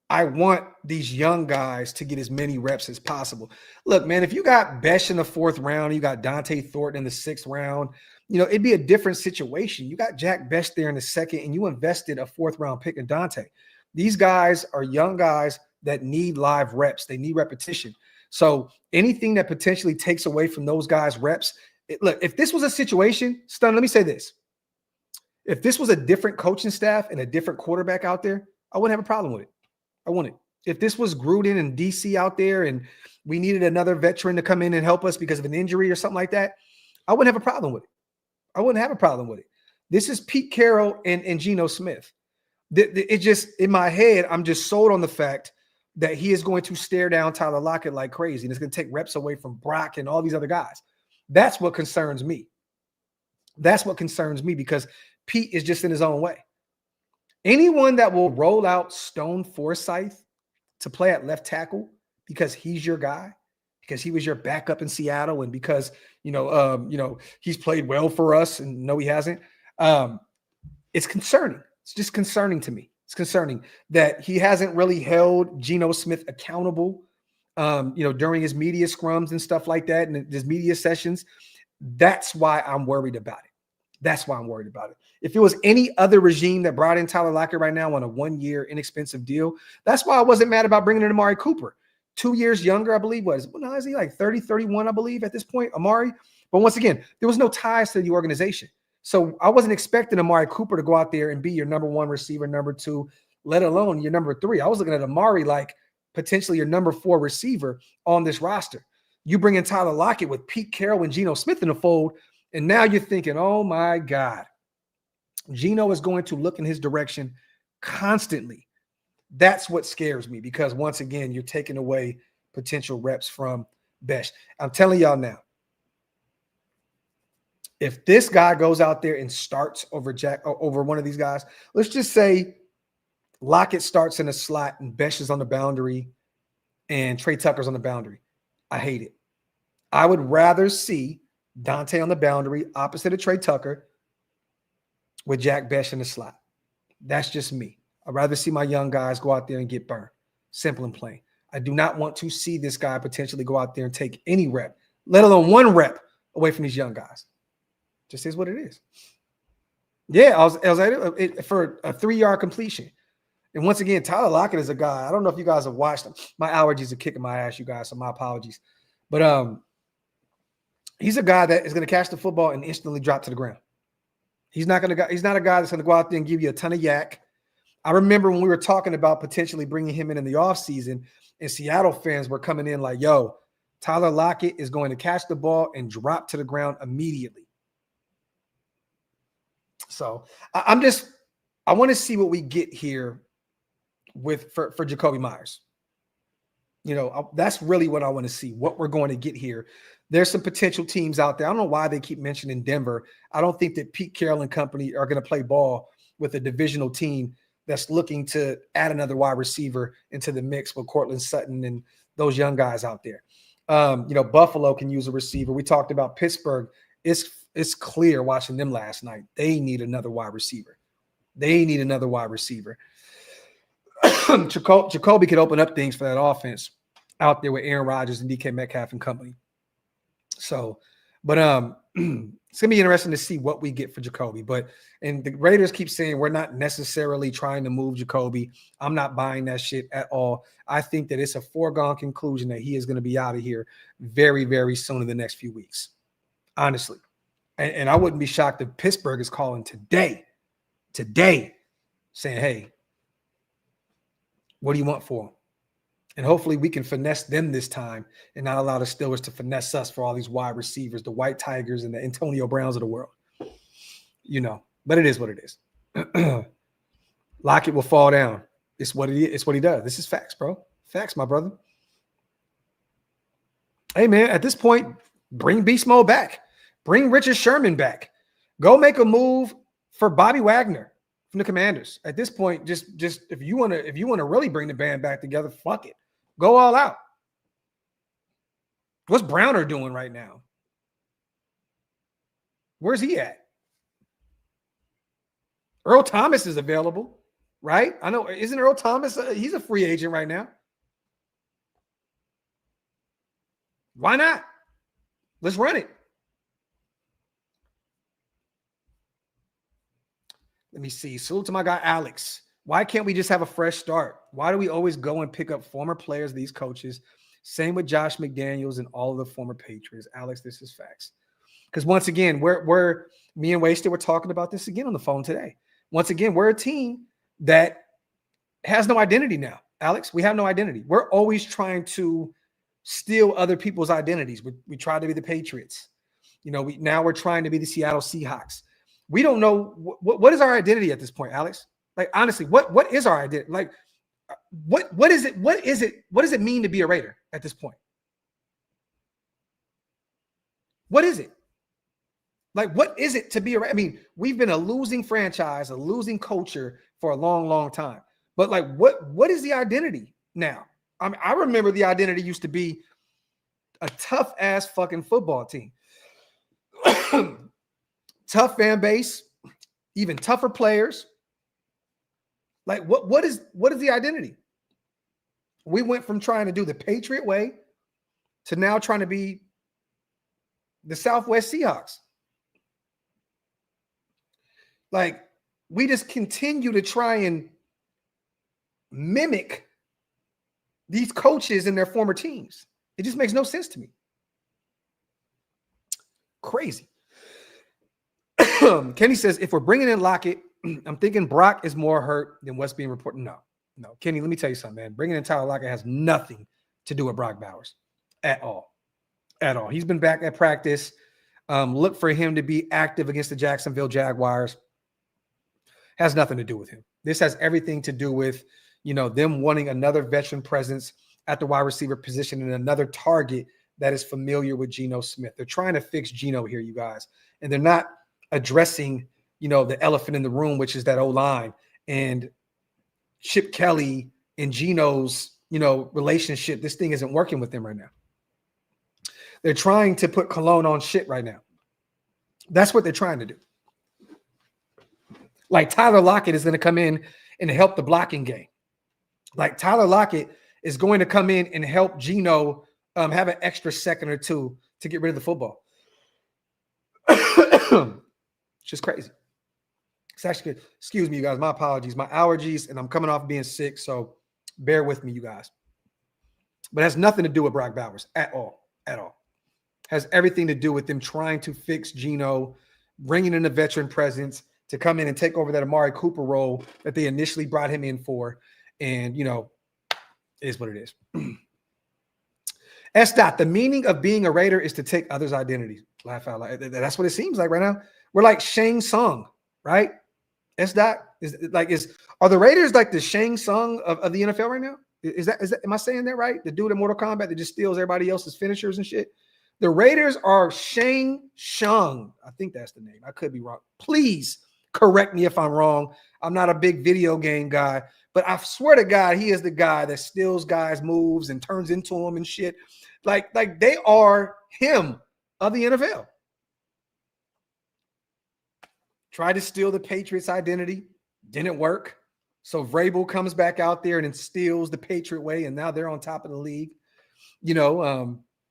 [SPEAKER 1] I want these young guys to get as many reps as possible. Look, man, if you got Besh in the 4th round, you got Dante Thornton in the 6th round, it'd be a different situation. You got Jack Besh there in the 2nd, and you invested a 4th round pick in Dante. These guys are young guys that need live reps. They need repetition. So anything that potentially takes away from those guys' reps, look, if this was a situation, Stun, let me say this. If this was a different coaching staff and a different quarterback out there, I wouldn't have a problem with it. I wouldn't. If this was Gruden and DC out there and we needed another veteran to come in and help us because of an injury or something like that, I wouldn't have a problem with it. I wouldn't have a problem with it. This is Pete Carroll and Geno Smith. It just, in my head, I'm just sold on the fact that he is going to stare down Tyler Lockett like crazy, and it's going to take reps away from Brock and all these other guys. That's what concerns me. That's what concerns me, because Pete is just in his own way. Anyone that will roll out Stone Forsythe to play at left tackle because he's your guy, because he was your backup in Seattle, and because he's played well for us, and no, he hasn't. It's concerning. It's just concerning to me. It's concerning that he hasn't really held Geno Smith accountable, during his media scrums and stuff like that, and his media sessions. That's why I'm worried about it. That's why I'm worried about it. If it was any other regime that brought in Tyler Lockett right now on a 1-year inexpensive deal, that's why I wasn't mad about bringing in Amari Cooper. 2 years younger, I believe, is he like 30, 31, I believe, at this point, Amari? But once again, there was no ties to the organization. So I wasn't expecting Amari Cooper to go out there and be your number 1 receiver, number 2, let alone your number 3. I was looking at Amari like potentially your number 4 receiver on this roster. You bring in Tyler Lockett with Pete Carroll and Geno Smith in the fold, and now you're thinking, oh my God, Geno is going to look in his direction constantly. That's what scares me, because once again, you're taking away potential reps from Besh. I'm telling y'all now, if this guy goes out there and starts over one of these guys, let's just say Lockett starts in a slot and Besh is on the boundary and Trey Tucker's on the boundary, I hate it. I would rather see Dante on the boundary opposite of Trey Tucker with Jack Besh in the slot. That's just me. I'd rather see my young guys go out there and get burned. Simple and plain. I do not want to see this guy potentially go out there and take any rep, let alone 1 rep away from these young guys. Just is what it is. Yeah, I was at it for a 3-yard completion. And once again, Tyler Lockett is a guy. I don't know if you guys have watched him. My allergies are kicking my ass, you guys, so my apologies. But he's a guy that is going to catch the football and instantly drop to the ground. He's not a guy that's going to go out there and give you a ton of yak. I remember when we were talking about potentially bringing him in the offseason, and Seattle fans were coming in like, yo, Tyler Lockett is going to catch the ball and drop to the ground immediately. So I want to see what we get here for Jacobe Meyers. That's really what I want to see, what we're going to get here. There's some potential teams out there. I don't know why they keep mentioning Denver. I don't think that Pete Carroll and company are going to play ball with a divisional team that's looking to add another wide receiver into the mix with Cortland Sutton and those young guys out there. Buffalo can use a receiver. We talked about Pittsburgh. It's clear watching them last night. They need another wide receiver. Jakobi could open up things for that offense out there with Aaron Rodgers and DK Metcalf and company. So, but it's gonna be interesting to see what we get for Jakobi. And the Raiders keep saying we're not necessarily trying to move Jakobi. I'm not buying that shit at all. I think that it's a foregone conclusion that he is going to be out of here very, very soon in the next few weeks. Honestly. And I wouldn't be shocked if Pittsburgh is calling today, saying, hey, what do you want for him? And hopefully we can finesse them this time and not allow the Steelers to finesse us for all these wide receivers, the White Tigers and the Antonio Browns of the world. But it is what it is. Lockett will fall down. It's what he does. This is facts, bro. Facts, my brother. Hey, man, at this point, bring Beast Mode back. Bring Richard Sherman back. Go make a move for Bobby Wagner. from the Commanders. At this point, just if you want to really bring the band back together, fuck it. Go all out. What's Browner doing right now? Where's he at? Earl Thomas is available, right? I know. Isn't Earl Thomas? He's a free agent right now. Why not? Let's run it. Let me see. Salute to my guy, Alex. Why can't we just have a fresh start? Why do we always go and pick up former players, these coaches? Same with Josh McDaniels and all of the former Patriots. Alex, this is facts. Because once again, we're me and Wasted were talking about this again on the phone today. Once again, we're a team that has no identity now. Alex, we have no identity. We're always trying to steal other people's identities. We try to be the Patriots. Now we're trying to be the Seattle Seahawks. We don't know what is our identity at this point, Alex. Like, honestly, what is our identity? Like, what is it? What does it mean to be a Raider at this point? What is it? Like, what is it to be a Raider? I mean, we've been a losing franchise, a losing culture for a long, long time. But like, what is the identity now? I mean, I remember the identity used to be a tough ass fucking football team. Tough fan base, even tougher players. Like, what is the identity? We went from trying to do the Patriot way to now trying to be the Southwest Seahawks. Like, we just continue to try and mimic these coaches and their former teams. It just makes no sense to me. Crazy. Kenny says, if we're bringing in Lockett, I'm thinking Brock is more hurt than what's being reported. No. Kenny, let me tell you something, man. Bringing in Tyler Lockett has nothing to do with Brock Bowers at all. At all. He's been back at practice. Look for him to be active against the Jacksonville Jaguars. Has nothing to do with him. This has everything to do with, them wanting another veteran presence at the wide receiver position and another target that is familiar with Geno Smith. They're trying to fix Geno here, you guys. And they're not addressing, the elephant in the room, which is that O-line and Chip Kelly and Geno's, relationship. This thing isn't working with them right now. They're trying to put cologne on shit right now. That's what they're trying to do. Like, Tyler Lockett is going to come in and help the blocking game. Like, Tyler Lockett is going to come in and help Geno have an extra second or two to get rid of the football. It's just crazy. It's actually good. Excuse me, you guys. My apologies. My allergies, and I'm coming off being sick, so bear with me, you guys. But it has nothing to do with Brock Bowers at all. At all. Has everything to do with them trying to fix Geno, bringing in a veteran presence to come in and take over that Amari Cooper role that they initially brought him in for. And, it is what it is. S. The meaning of being a Raider is to take others' identities. Laugh out loud. That's what it seems like right now. We're like Shang Tsung, right? S. Are the Raiders like the Shang Tsung of the NFL right now? Is that am I saying that right? The dude in Mortal Kombat that just steals everybody else's finishers and shit. The Raiders are Shang Tsung. I think that's the name. I could be wrong. Please correct me if I'm wrong. I'm not a big video game guy, but I swear to God, he is the guy that steals guys' moves and turns into them and shit. Like they are him of the NFL. Tried to steal the Patriots' identity. Didn't work. So Vrabel comes back out there and instills the Patriot way, and now they're on top of the league.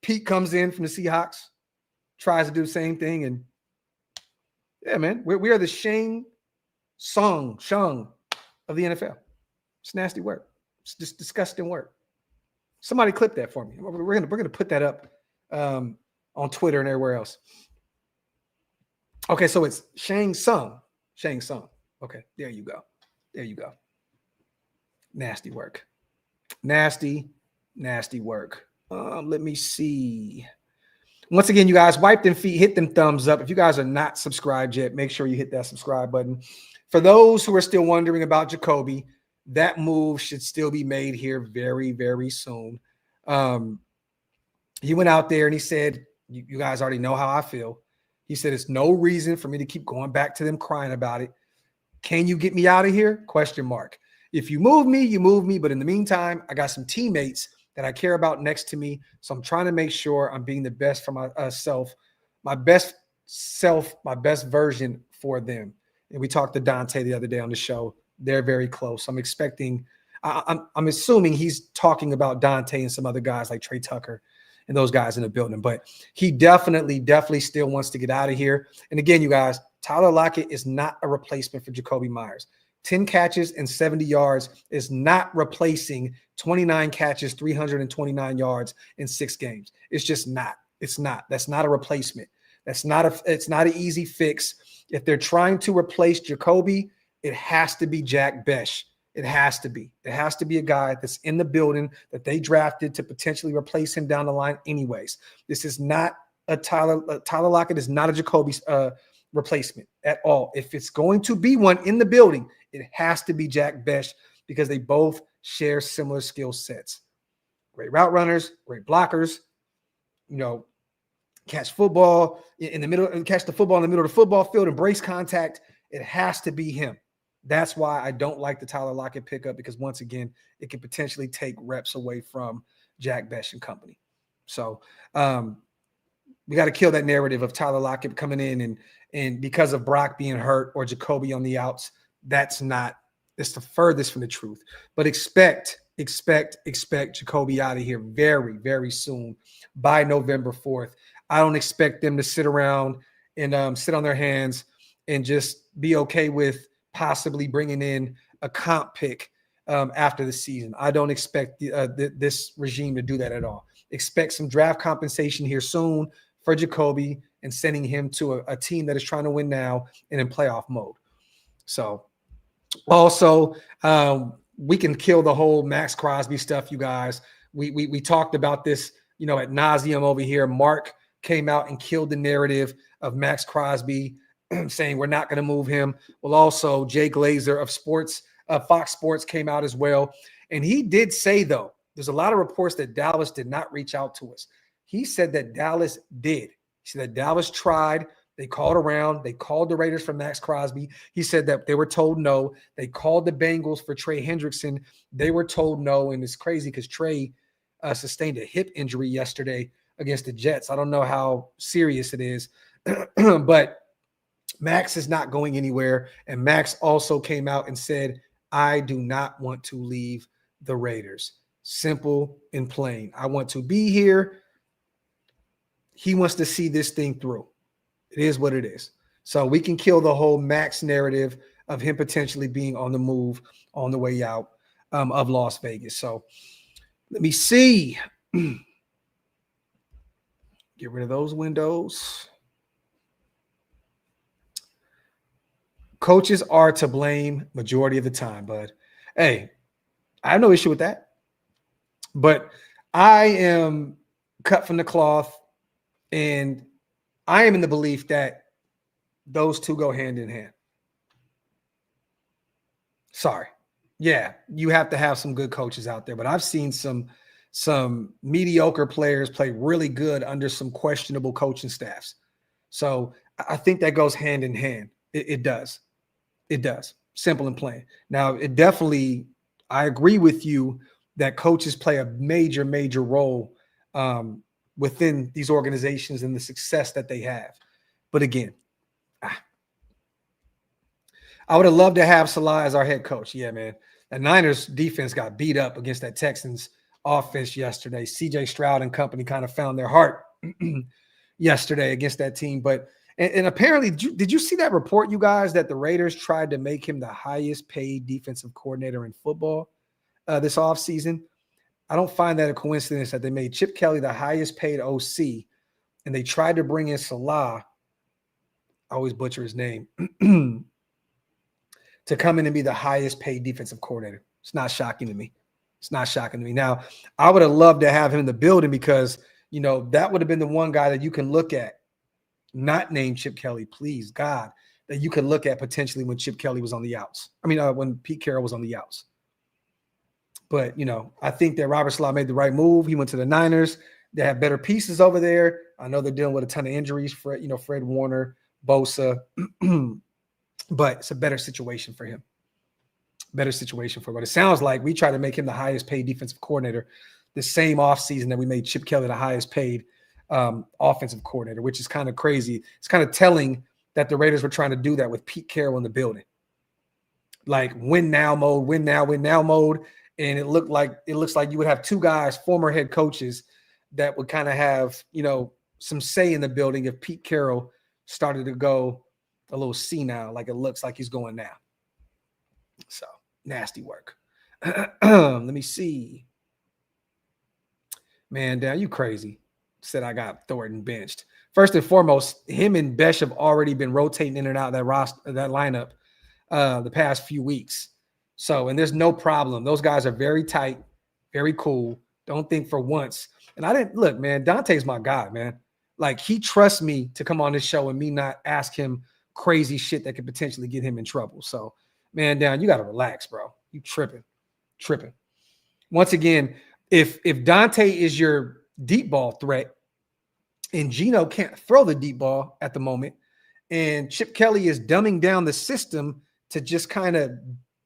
[SPEAKER 1] Pete comes in from the Seahawks, tries to do the same thing, and yeah, man, we are the Shang Tsung of the NFL. It's nasty work. It's just disgusting work. Somebody clip that for me. We're gonna put that up on Twitter and everywhere else. Okay, so it's Shang Tsung. Okay, there you go. Nasty work. Nasty work. Let me see. Once again, you guys, wipe them feet, hit them thumbs up. If you guys are not subscribed yet, make sure you hit that subscribe button. For those who are still wondering about Jakobi, that move should still be made here very, very soon. He went out there and he said, you guys already know how I feel. He said, it's no reason for me to keep going back to them crying about it. Can you get me out of here? Question mark. If you move me, you move me. But in the meantime, I got some teammates that I care about next to me. So I'm trying to make sure I'm being the best for myself, my best self, my best version for them. And we talked to Dante the other day on the show. They're very close. I'm expecting, I'm assuming he's talking about Dante and some other guys like Trey Tucker and those guys in the building. But he definitely still wants to get out of here. And again, you guys, Tyler Lockett is not a replacement for Jacobe Meyers. 10 catches and 70 yards is not replacing 29 catches, 329 yards in 6 games. It's just not. It's not. That's not a replacement. It's not an easy fix. If they're trying to replace Jakobi, it has to be Jack Besh. It has to be. It has to be a guy that's in the building that they drafted to potentially replace him down the line anyways. This is not a Tyler Lockett is not a Jacoby replacement at all. If it's going to be one in the building, it has to be Jack Besh because they both share similar skill sets. Great route runners, great blockers, catch football in the middle, catch the football in the middle of the football field, embrace contact. It has to be him. That's why I don't like the Tyler Lockett pickup because once again, it can potentially take reps away from Jack Besh and company. So we got to kill that narrative of Tyler Lockett coming in and because of Brock being hurt or Jacoby on the outs. It's the furthest from the truth. But expect Jacoby out of here very, very soon by November 4th. I don't expect them to sit around and sit on their hands and just be okay with possibly bringing in a comp pick after the season. I don't expect this regime to do that at all. Expect some draft compensation here soon for Jacoby and sending him to a team that is trying to win now and in playoff mode. So also, we can kill the whole Maxx Crosby stuff, you guys. We talked about this, ad nauseum over here. Mark came out and killed the narrative of Maxx Crosby, saying we're not going to move him. Well, also Jay Glazer of Fox Sports came out as well. And he did say, though, there's a lot of reports that Dallas did not reach out to us. He said that Dallas did. He said that Dallas tried. They called around. They called the Raiders for Maxx Crosby. He said that they were told no. They called the Bengals for Trey Hendrickson. They were told no. And it's crazy because Trey sustained a hip injury yesterday against the Jets. I don't know how serious it is, but Maxx is not going anywhere. And Maxx also came out and said, I do not want to leave the Raiders. Simple and plain. I want to be here. He wants to see this thing through. It is what it is. So we can kill the whole Maxx narrative of him potentially being on the move on the way out of Las Vegas. So let me see. Get rid of those windows. Coaches are to blame majority of the time, bud. Hey, I have no issue with that. But I am cut from the cloth, and I am in the belief that those two go hand in hand. Sorry. Yeah, you have to have some good coaches out there, but I've seen some mediocre players play really good under some questionable coaching staffs. So I think that goes hand in hand. It does. It does. Simple and plain. Now, I agree with you that coaches play a major, major role within these organizations and the success that they have. But again, I would have loved to have Salah as our head coach. Yeah, man. The Niners defense got beat up against that Texans offense yesterday. CJ Stroud and company kind of found their heart yesterday against that team. But and apparently, did you see that report, you guys, that the Raiders tried to make him the highest paid defensive coordinator in football this offseason? I don't find that a coincidence that they made Chip Kelly the highest paid OC, and they tried to bring in Salah, I always butcher his name, to come in and be the highest paid defensive coordinator. It's not shocking to me. It's not shocking to me. Now, I would have loved to have him in the building because, that would have been the one guy that you can look at, not named Chip Kelly, please, God, that you could look at potentially when Chip Kelly was on the outs. When Pete Carroll was on the outs. But, I think that Robert Salah made the right move. He went to the Niners. They have better pieces over there. I know they're dealing with a ton of injuries. Fred Warner, Bosa, but it's a better situation for him. Better situation for him. But it sounds like we try to make him the highest paid defensive coordinator the same offseason that we made Chip Kelly the highest paid offensive coordinator, which is kind of crazy. It's kind of telling that the Raiders were trying to do that with Pete Carroll in the building. Like win now mode, win now mode. And it looks like you would have two guys, former head coaches, that would kind of have, some say in the building if Pete Carroll started to go a little senile, like it looks like he's going now. So nasty work. Let me see. Man, Dan, you crazy. Said I got Thornton benched. First and foremost, him and Besh have already been rotating in and out of that lineup the past few weeks. So, and there's no problem. Those guys are very tight, very cool. Don't think for once. And I didn't look, man, Dante's my guy, man. Like he trusts me to come on this show and me not ask him crazy shit that could potentially get him in trouble. So, man, Dan, you got to relax, bro. You tripping. Once again, if Dante is your deep ball threat and Geno can't throw the deep ball at the moment, and Chip Kelly is dumbing down the system to just kind of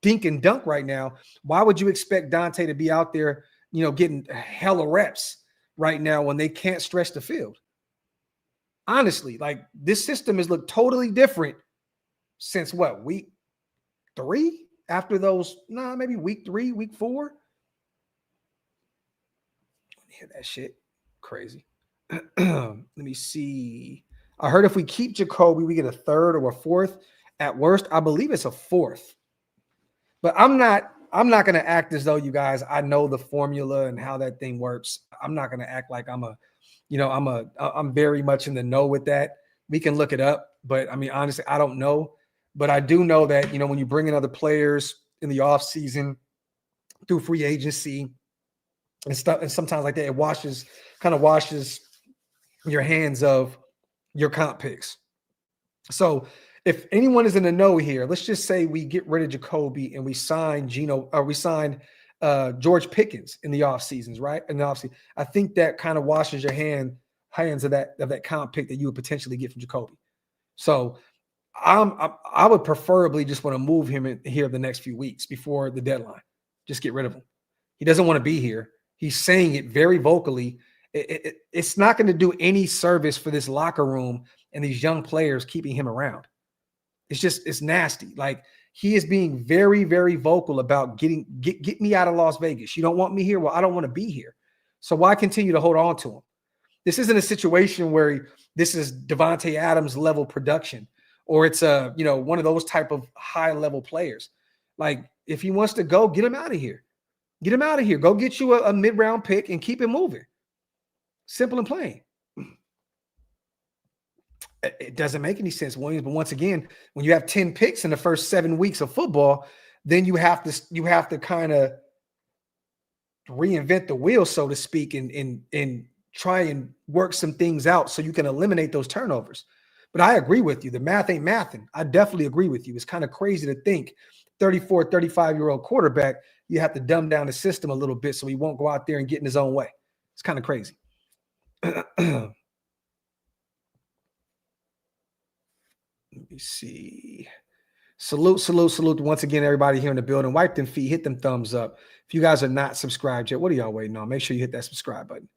[SPEAKER 1] dink and dunk right now, why would you expect Dante to be out there, getting hella reps right now when they can't stretch the field? Honestly, like this system has looked totally different since what, week 3? After those, maybe week 3, week 4. Hear that shit. Crazy. Let me see. I heard if we keep Jakobi, we get a 3rd or a 4th. At worst, I believe it's a 4th. But I'm not going to act as though, you guys, I know the formula and how that thing works. I'm not going to act like I'm very much in the know with that. We can look it up, but I mean, honestly, I don't know. But I do know that, when you bring in other players in the offseason through free agency and stuff, and sometimes like that, it kind of washes your hands of your comp picks. So if anyone is in the know here, let's just say we get rid of Jacoby and we sign George Pickens in the offseasons, right? In the offseason, I think that kind of washes your hands of that comp pick that you would potentially get from Jacoby. So I would preferably just want to move him in here the next few weeks before the deadline. Just get rid of him. He doesn't want to be here. He's saying it very vocally. It's not going to do any service for this locker room and these young players keeping him around. It's nasty. Like he is being very, very vocal about get me out of Las Vegas. You don't want me here? Well, I don't want to be here. So why continue to hold on to him? This isn't a situation where this is Devontae Adams level production, or it's one of those type of high level players. Like if he wants to go, get him out of here. Get him out of here. Go get you a mid-round pick and keep it moving. Simple and plain. It doesn't make any sense, Williams. But once again, when you have 10 picks in the first 7 weeks of football, then you have to kind of reinvent the wheel, so to speak, and try and work some things out so you can eliminate those turnovers. But I agree with you. The math ain't mathing. I definitely agree with you. It's kind of crazy to think 34, 35-year-old quarterback, you have to dumb down the system a little bit so he won't go out there and get in his own way. It's kind of crazy. Let me see. Salute once again, everybody here in the building. Wipe them feet, hit them thumbs up. If you guys are not subscribed yet, what are y'all waiting on? Make sure you hit that subscribe button.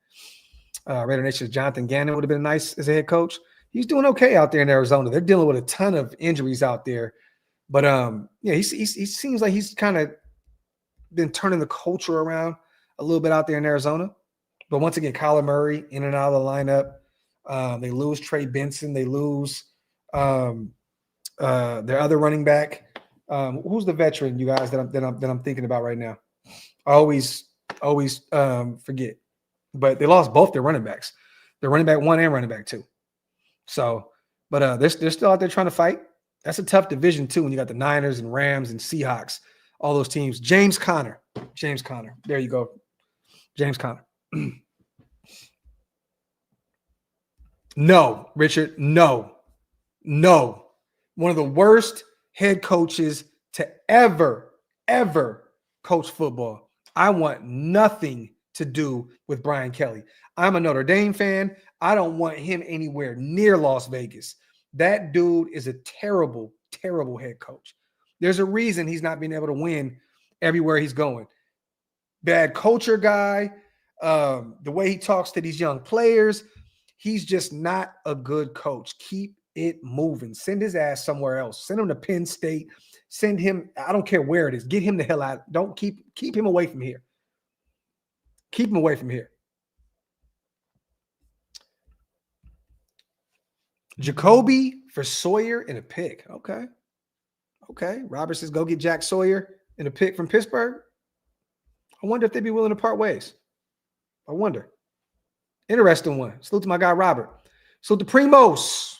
[SPEAKER 1] Raider Nation's Jonathan Gannon would have been nice as a head coach. He's doing okay out there in Arizona. They're dealing with a ton of injuries out there. But he seems like he's kind of been turning the culture around a little bit out there in Arizona. But once again, Kyler Murray in and out of the lineup. They lose Trey Benson. They lose their other running back. Who's the veteran, you guys, that I'm thinking about right now? I always forget. But they lost both their running backs. Their running back 1 and running back 2. So, but they're still out there trying to fight. That's a tough division too when you got the Niners and Rams and Seahawks, all those teams. James Conner. There you go. James Conner. No, Richard, no. One of the worst head coaches to ever coach football. I want nothing to do with Brian Kelly. I'm a Notre Dame fan. I don't want him anywhere near Las Vegas. That dude is a terrible, terrible head coach. There's a reason he's not being able to win everywhere he's going. Bad culture guy. The way he talks to these young players, he's just not a good coach. Keep it moving. Send his ass somewhere else. Send him to Penn State. Send him, I don't care where it is. Get him the hell out. Don't keep him away from here. Keep him away from here. Jakobi for Sawyer in a pick. Okay. Robert says go get Jack Sawyer in a pick from Pittsburgh. I wonder if they'd be willing to part ways. I wonder. Interesting one. Salute to my guy, Robert. Salute to Primos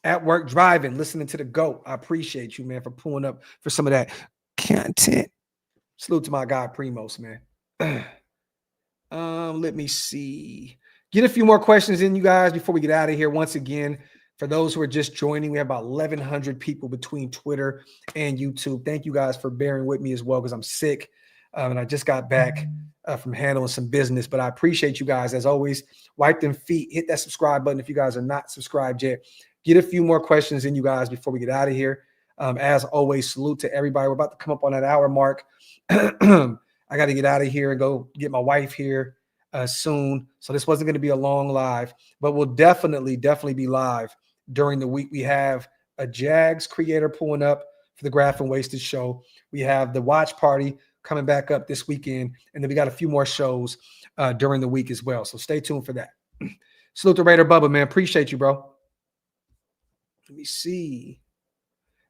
[SPEAKER 1] at work driving, listening to the GOAT. I appreciate you, man, for pulling up for some of that content. Salute to my guy, Primos, man. Let me see. Get a few more questions in, you guys, before we get out of here. Once again, for those who are just joining, we have about 1,100 people between Twitter and YouTube. Thank you guys for bearing with me as well, because I'm sick. And I just got back from handling some business, but I appreciate you guys. As always, wipe them feet, hit that subscribe button if you guys are not subscribed yet. Get a few more questions in, you guys, before we get out of here. As always, salute to everybody. We're about to come up on that hour mark. I got to get out of here and go get my wife here soon. So this wasn't going to be a long live, but we'll definitely be live during the week. We have a Jags creator pulling up for the Graphk and Wasted show. We have the watch party coming back up this weekend. And then we got a few more shows during the week as well. So stay tuned for that. Salute to Raider Bubba, man. Appreciate you, bro. Let me see.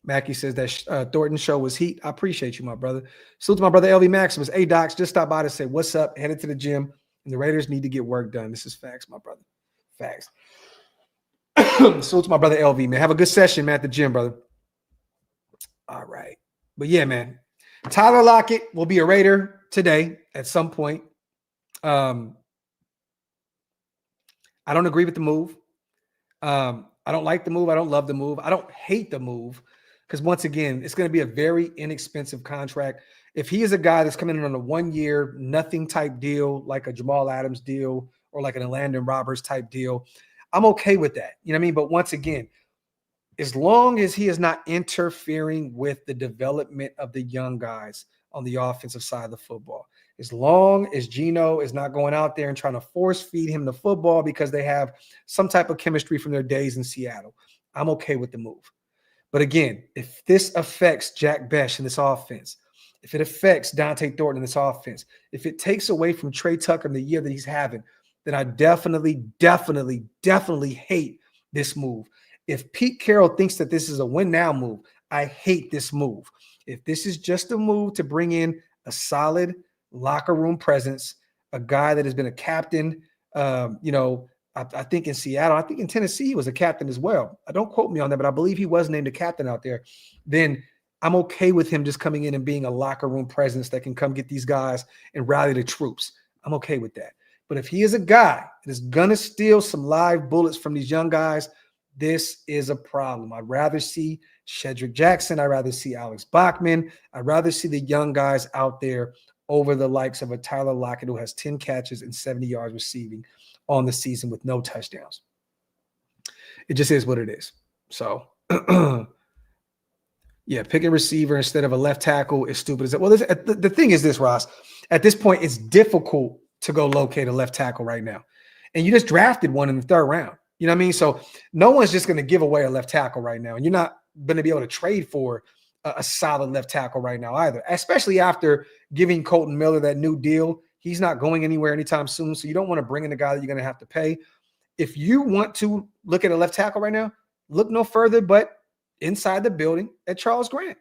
[SPEAKER 1] Mackie says that Thornton show was heat. I appreciate you, my brother. Salute to my brother, LV Maximus. Hey, Docs, just stop by to say what's up. Headed to the gym. And the Raiders need to get work done. This is facts, my brother. Facts. Salute to my brother, LV, man. Have a good session, man, at the gym, brother. All right. But yeah, man. Tyler Lockett will be a Raider today at some point. I don't agree with the move. I don't like the move. I don't love the move. I don't hate the move because, once again, it's going to be a very inexpensive contract. If he is a guy that's coming in on a 1-year, nothing type deal, like a Jamal Adams deal or like an Landon Roberts type deal, I'm okay with that. You know what I mean? But once again, as long as he is not interfering with the development of the young guys on the offensive side of the football, as long as Geno is not going out there and trying to force feed him the football because they have some type of chemistry from their days in Seattle, I'm okay with the move. But again, if this affects Jack Besh in this offense, if it affects Dante Thornton in this offense, if it takes away from Trey Tucker in the year that he's having, then I definitely hate this move. If Pete Carroll thinks that this is a win now move, I hate this move. If this is just a move to bring in a solid locker room presence, a guy that has been a captain, I think in Seattle, I think in Tennessee, he was a captain as well. Don't quote me on that, but I believe he was named a captain out there. Then I'm okay with him just coming in and being a locker room presence that can come get these guys and rally the troops. I'm okay with that. But if he is a guy that is going to steal some live bullets from these young guys, this is a problem. I'd rather see Shedrick Jackson. I'd rather see Alex Bachman. I'd rather see the young guys out there over the likes of a Tyler Lockett who has 10 catches and 70 yards receiving on the season with no touchdowns. It just is what it is. So, yeah, pick a receiver instead of a left tackle is stupid. Well, the thing is this, Ross. At this point, it's difficult to go locate a left tackle right now. And you just drafted one in the 3rd round. You know what I mean? So no one's just going to give away a left tackle right now. And you're not going to be able to trade for a solid left tackle right now either, especially after giving Colton Miller that new deal. He's not going anywhere anytime soon. So you don't want to bring in a guy that you're going to have to pay. If you want to look at a left tackle right now, look no further but inside the building at Charles Grant,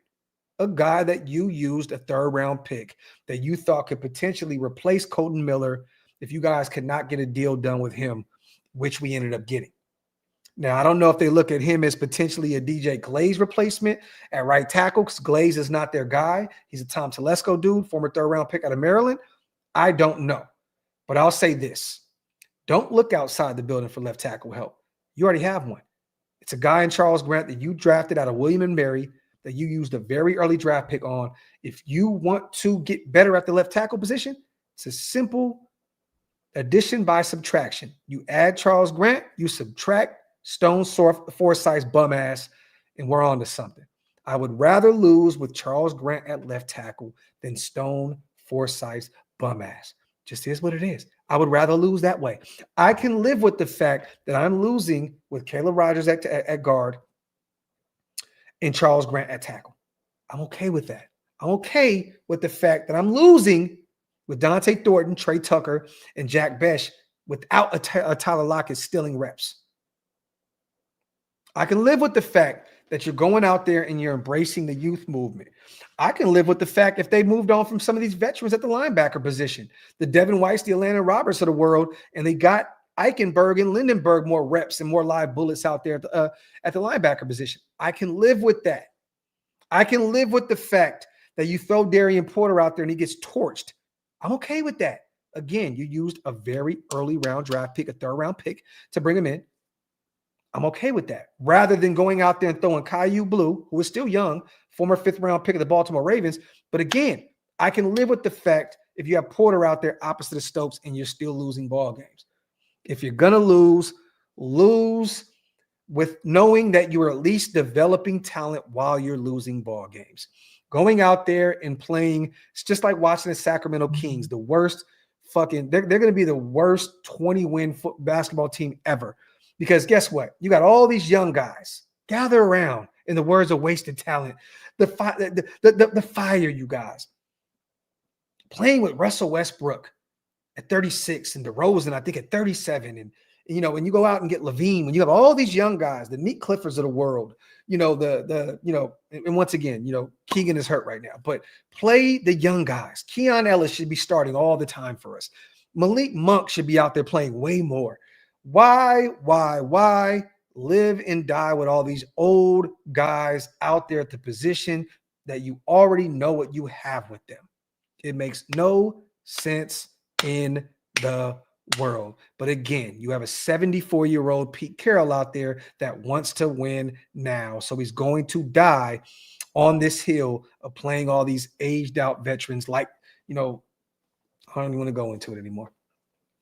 [SPEAKER 1] a guy that you used a 3rd round pick that you thought could potentially replace Colton Miller if you guys could not get a deal done with him, which we ended up getting. Now, I don't know if they look at him as potentially a DJ Glaze replacement at right tackle because Glaze is not their guy. He's a Tom Telesco dude, former 3rd round pick out of Maryland. I don't know. But I'll say this. Don't look outside the building for left tackle help. You already have one. It's a guy in Charles Grant that you drafted out of William & Mary that you used a very early draft pick on. If you want to get better at the left tackle position, it's a simple addition by subtraction. You add Charles Grant, you subtract Stone Forsythe's bum ass, and we're on to something. I would rather lose with Charles Grant at left tackle than Stone Forsythe's bum ass. Just is what it is. I would rather lose that way. I can live with the fact that I'm losing with Caleb Rogers at guard and Charles Grant at tackle. I'm okay with that. I'm okay with the fact that I'm losing with Dante Thornton, Trey Tucker, and Jack Besh without a Tyler Lockett stealing reps. I can live with the fact that you're going out there and you're embracing the youth movement. I can live with the fact if they moved on from some of these veterans at the linebacker position, the Devin Whites, the Atlanta Roberts of the world, and they got Eichenberg and Lindenberg more reps and more live bullets out there at the linebacker position. I can live with that. I can live with the fact that you throw Darian Porter out there and he gets torched. I'm okay with that. Again, you used a very early round draft pick, a third round pick to bring him in. I'm okay with that. Rather than going out there and throwing Caillou Blue, who is still young, former fifth round pick of the Baltimore Ravens. But again, I can live with the fact if you have Porter out there opposite of Stokes and you're still losing ball games. If you're going to lose with knowing that you are at least developing talent while you're losing ball games. Going out there and playing, it's just like watching the Sacramento Kings, the worst they're going to be the worst 20-win basketball team ever. Because guess what? You got all these young guys. Gather around, in the words of Wasted Talent. The fire, you guys. Playing with Russell Westbrook at 36 and DeRozan, I think, at 37. And when you go out and get Levine, when you have all these young guys, the Nick Cliffords of the world, and once again, Keegan is hurt right now, but play the young guys. Keon Ellis should be starting all the time for us. Malik Monk should be out there playing way more. Why live and die with all these old guys out there at the position that you already know what you have with them? It makes no sense in the world. But again, you have a 74-year-old Pete Carroll out there that wants to win now. So he's going to die on this hill of playing all these aged out veterans I don't even want to go into it anymore.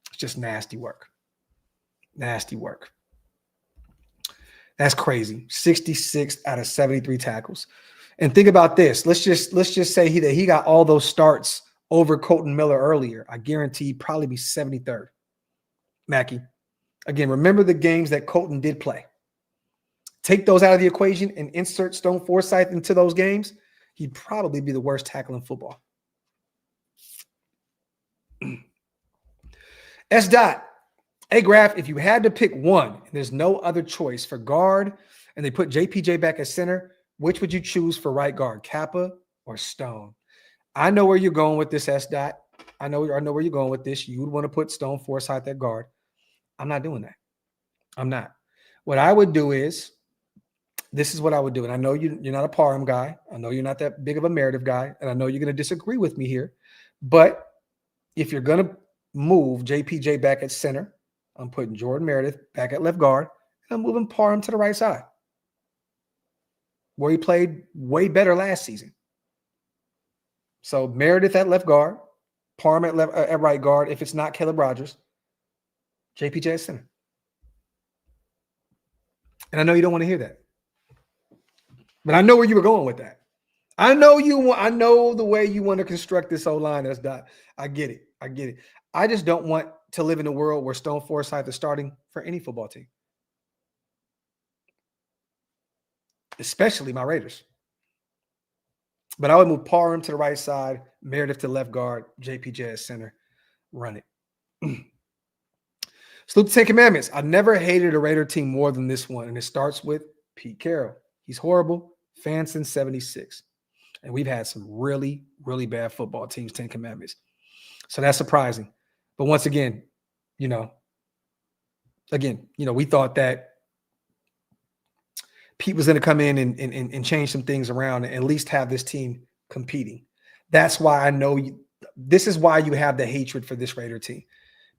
[SPEAKER 1] It's just nasty work. Nasty work. That's crazy. 66 out of 73 tackles. And think about this. Let's just say he got all those starts over Colton Miller earlier. I guarantee he'd probably be 73rd. Mackie. Again, remember the games that Colton did play. Take those out of the equation and insert Stone Forsythe into those games. He'd probably be the worst tackle in football. S. Dot. Hey, Graphk, if you had to pick one, and there's no other choice for guard, and they put JPJ back at center, which would you choose for right guard, Kappa or Stone? I know where you're going with this, S. Dot. I know where you're going with this. You would want to put Stone Forsythe at guard. I'm not doing that. I'm not. What I would do is, this is what I would do. And I know you're not a Parham guy. I know you're not that big of a Meredith guy. And I know you're going to disagree with me here. But if you're going to move JPJ back at center, I'm putting Jordan Meredith back at left guard, and I'm moving Parham to the right side, where he played way better last season. So Meredith at left guard, Parham at right guard. If it's not Caleb Rogers, JPJ at center. And I know you don't want to hear that, but I know where you were going with that. I know the way you want to construct this O-line. That's dot. I get it. I just don't want to live in a world where Stone Forsythe is starting for any football team, especially my Raiders. But I would move Parham to the right side, Meredith to left guard, JPJ at center. Run it. Salute the 10 Commandments. I never hated a Raider team more than this one, and it starts with Pete Carroll. He's horrible. Fan since 76. And we've had some really, really bad football teams, 10 Commandments. So that's surprising. But once again, we thought that Pete was going to come in and change some things around and at least have this team competing. That's why I know this is why you have the hatred for this Raider team,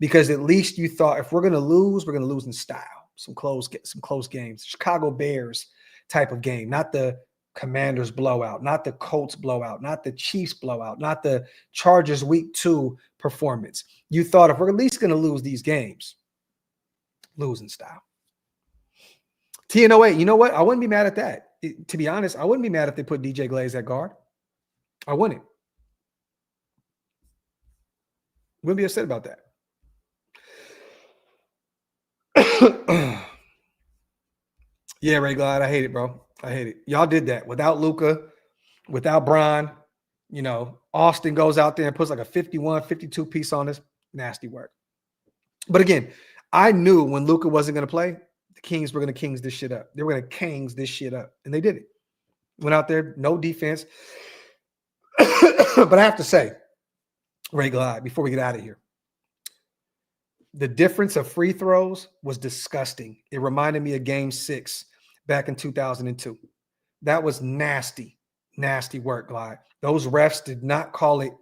[SPEAKER 1] because at least you thought if we're going to lose in style, some close games, Chicago Bears type of game, not the Commanders blowout, not the Colts blowout, not the Chiefs blowout, not the Chargers week 2 performance. You thought if we're at least going to lose these games, lose in style. TN08, you know what? I wouldn't be mad at that. To be honest, I wouldn't be mad if they put DJ Glaze at guard. I wouldn't. Wouldn't be upset about that. Yeah, Ray Glide, I hate it, bro. I hate it. Y'all did that without Luka, without Bron. You know, Austin goes out there and puts like a 51, 52 piece on us. Nasty work. But again, I knew when Luka wasn't going to play, the Kings were going to Kings this shit up. They were going to Kings this shit up. And they did it. Went out there, no defense. But I have to say, Ray Glide, before we get out of here, the difference of free throws was disgusting. It reminded me of Game 6 back in 2002. That was nasty, nasty work, Glide. Those refs did not call it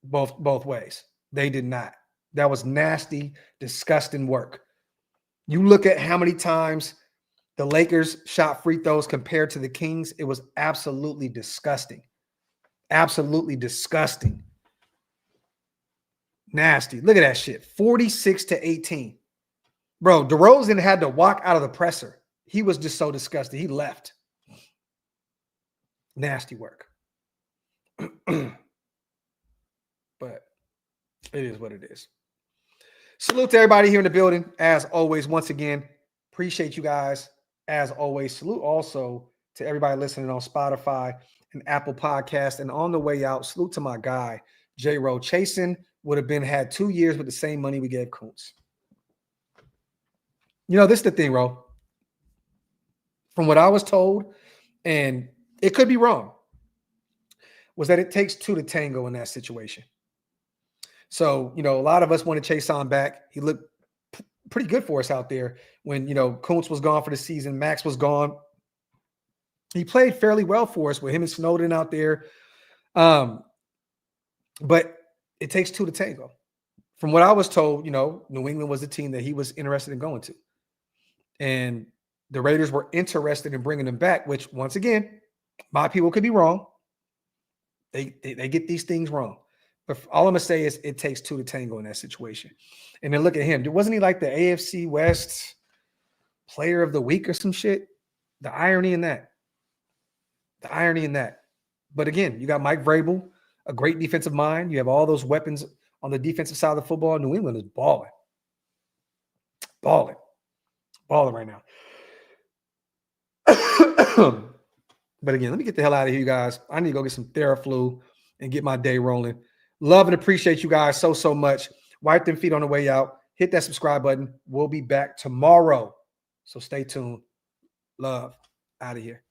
[SPEAKER 1] both ways. They did not. That was nasty, disgusting work. You look at how many times the Lakers shot free throws compared to the Kings, it was absolutely disgusting. Absolutely disgusting. Nasty. Look at that shit. 46-18. Bro, DeRozan had to walk out of the presser. He was just so disgusted. He left. Nasty work. But it is what it is. Salute to everybody here in the building. As always, once again, appreciate you guys. As always, salute also to everybody listening on Spotify and Apple Podcasts. And on the way out, salute to my guy, J-Ro. Chasen would have had 2 years with the same money we gave Kuntz. You know, this is the thing, Ro. From what I was told, and it could be wrong, was that it takes two to tango in that situation. So, you know, a lot of us want to chase on back. He looked pretty good for us out there when, you know, Kuntz was gone for the season. Maxx was gone. He played fairly well for us with him and Snowden out there. But it takes two to tango. From what I was told, you know, New England was the team that he was interested in going to. And the Raiders were interested in bringing him back, which, once again, my people could be wrong. They get these things wrong. But all I'm going to say is it takes two to tango in that situation. And then look at him. Wasn't he like the AFC West Player of the Week or some shit? The irony in that. The irony in that. But again, you got Mike Vrabel, a great defensive mind. You have all those weapons on the defensive side of the football. New England is balling. Balling right now. But again, let me get the hell out of here, you guys. I need to go get some Theraflu and get my day rolling. Love and appreciate you guys so much. Wipe them feet on the way out. Hit that subscribe button. We'll be back tomorrow. So stay tuned. Love. Out of here.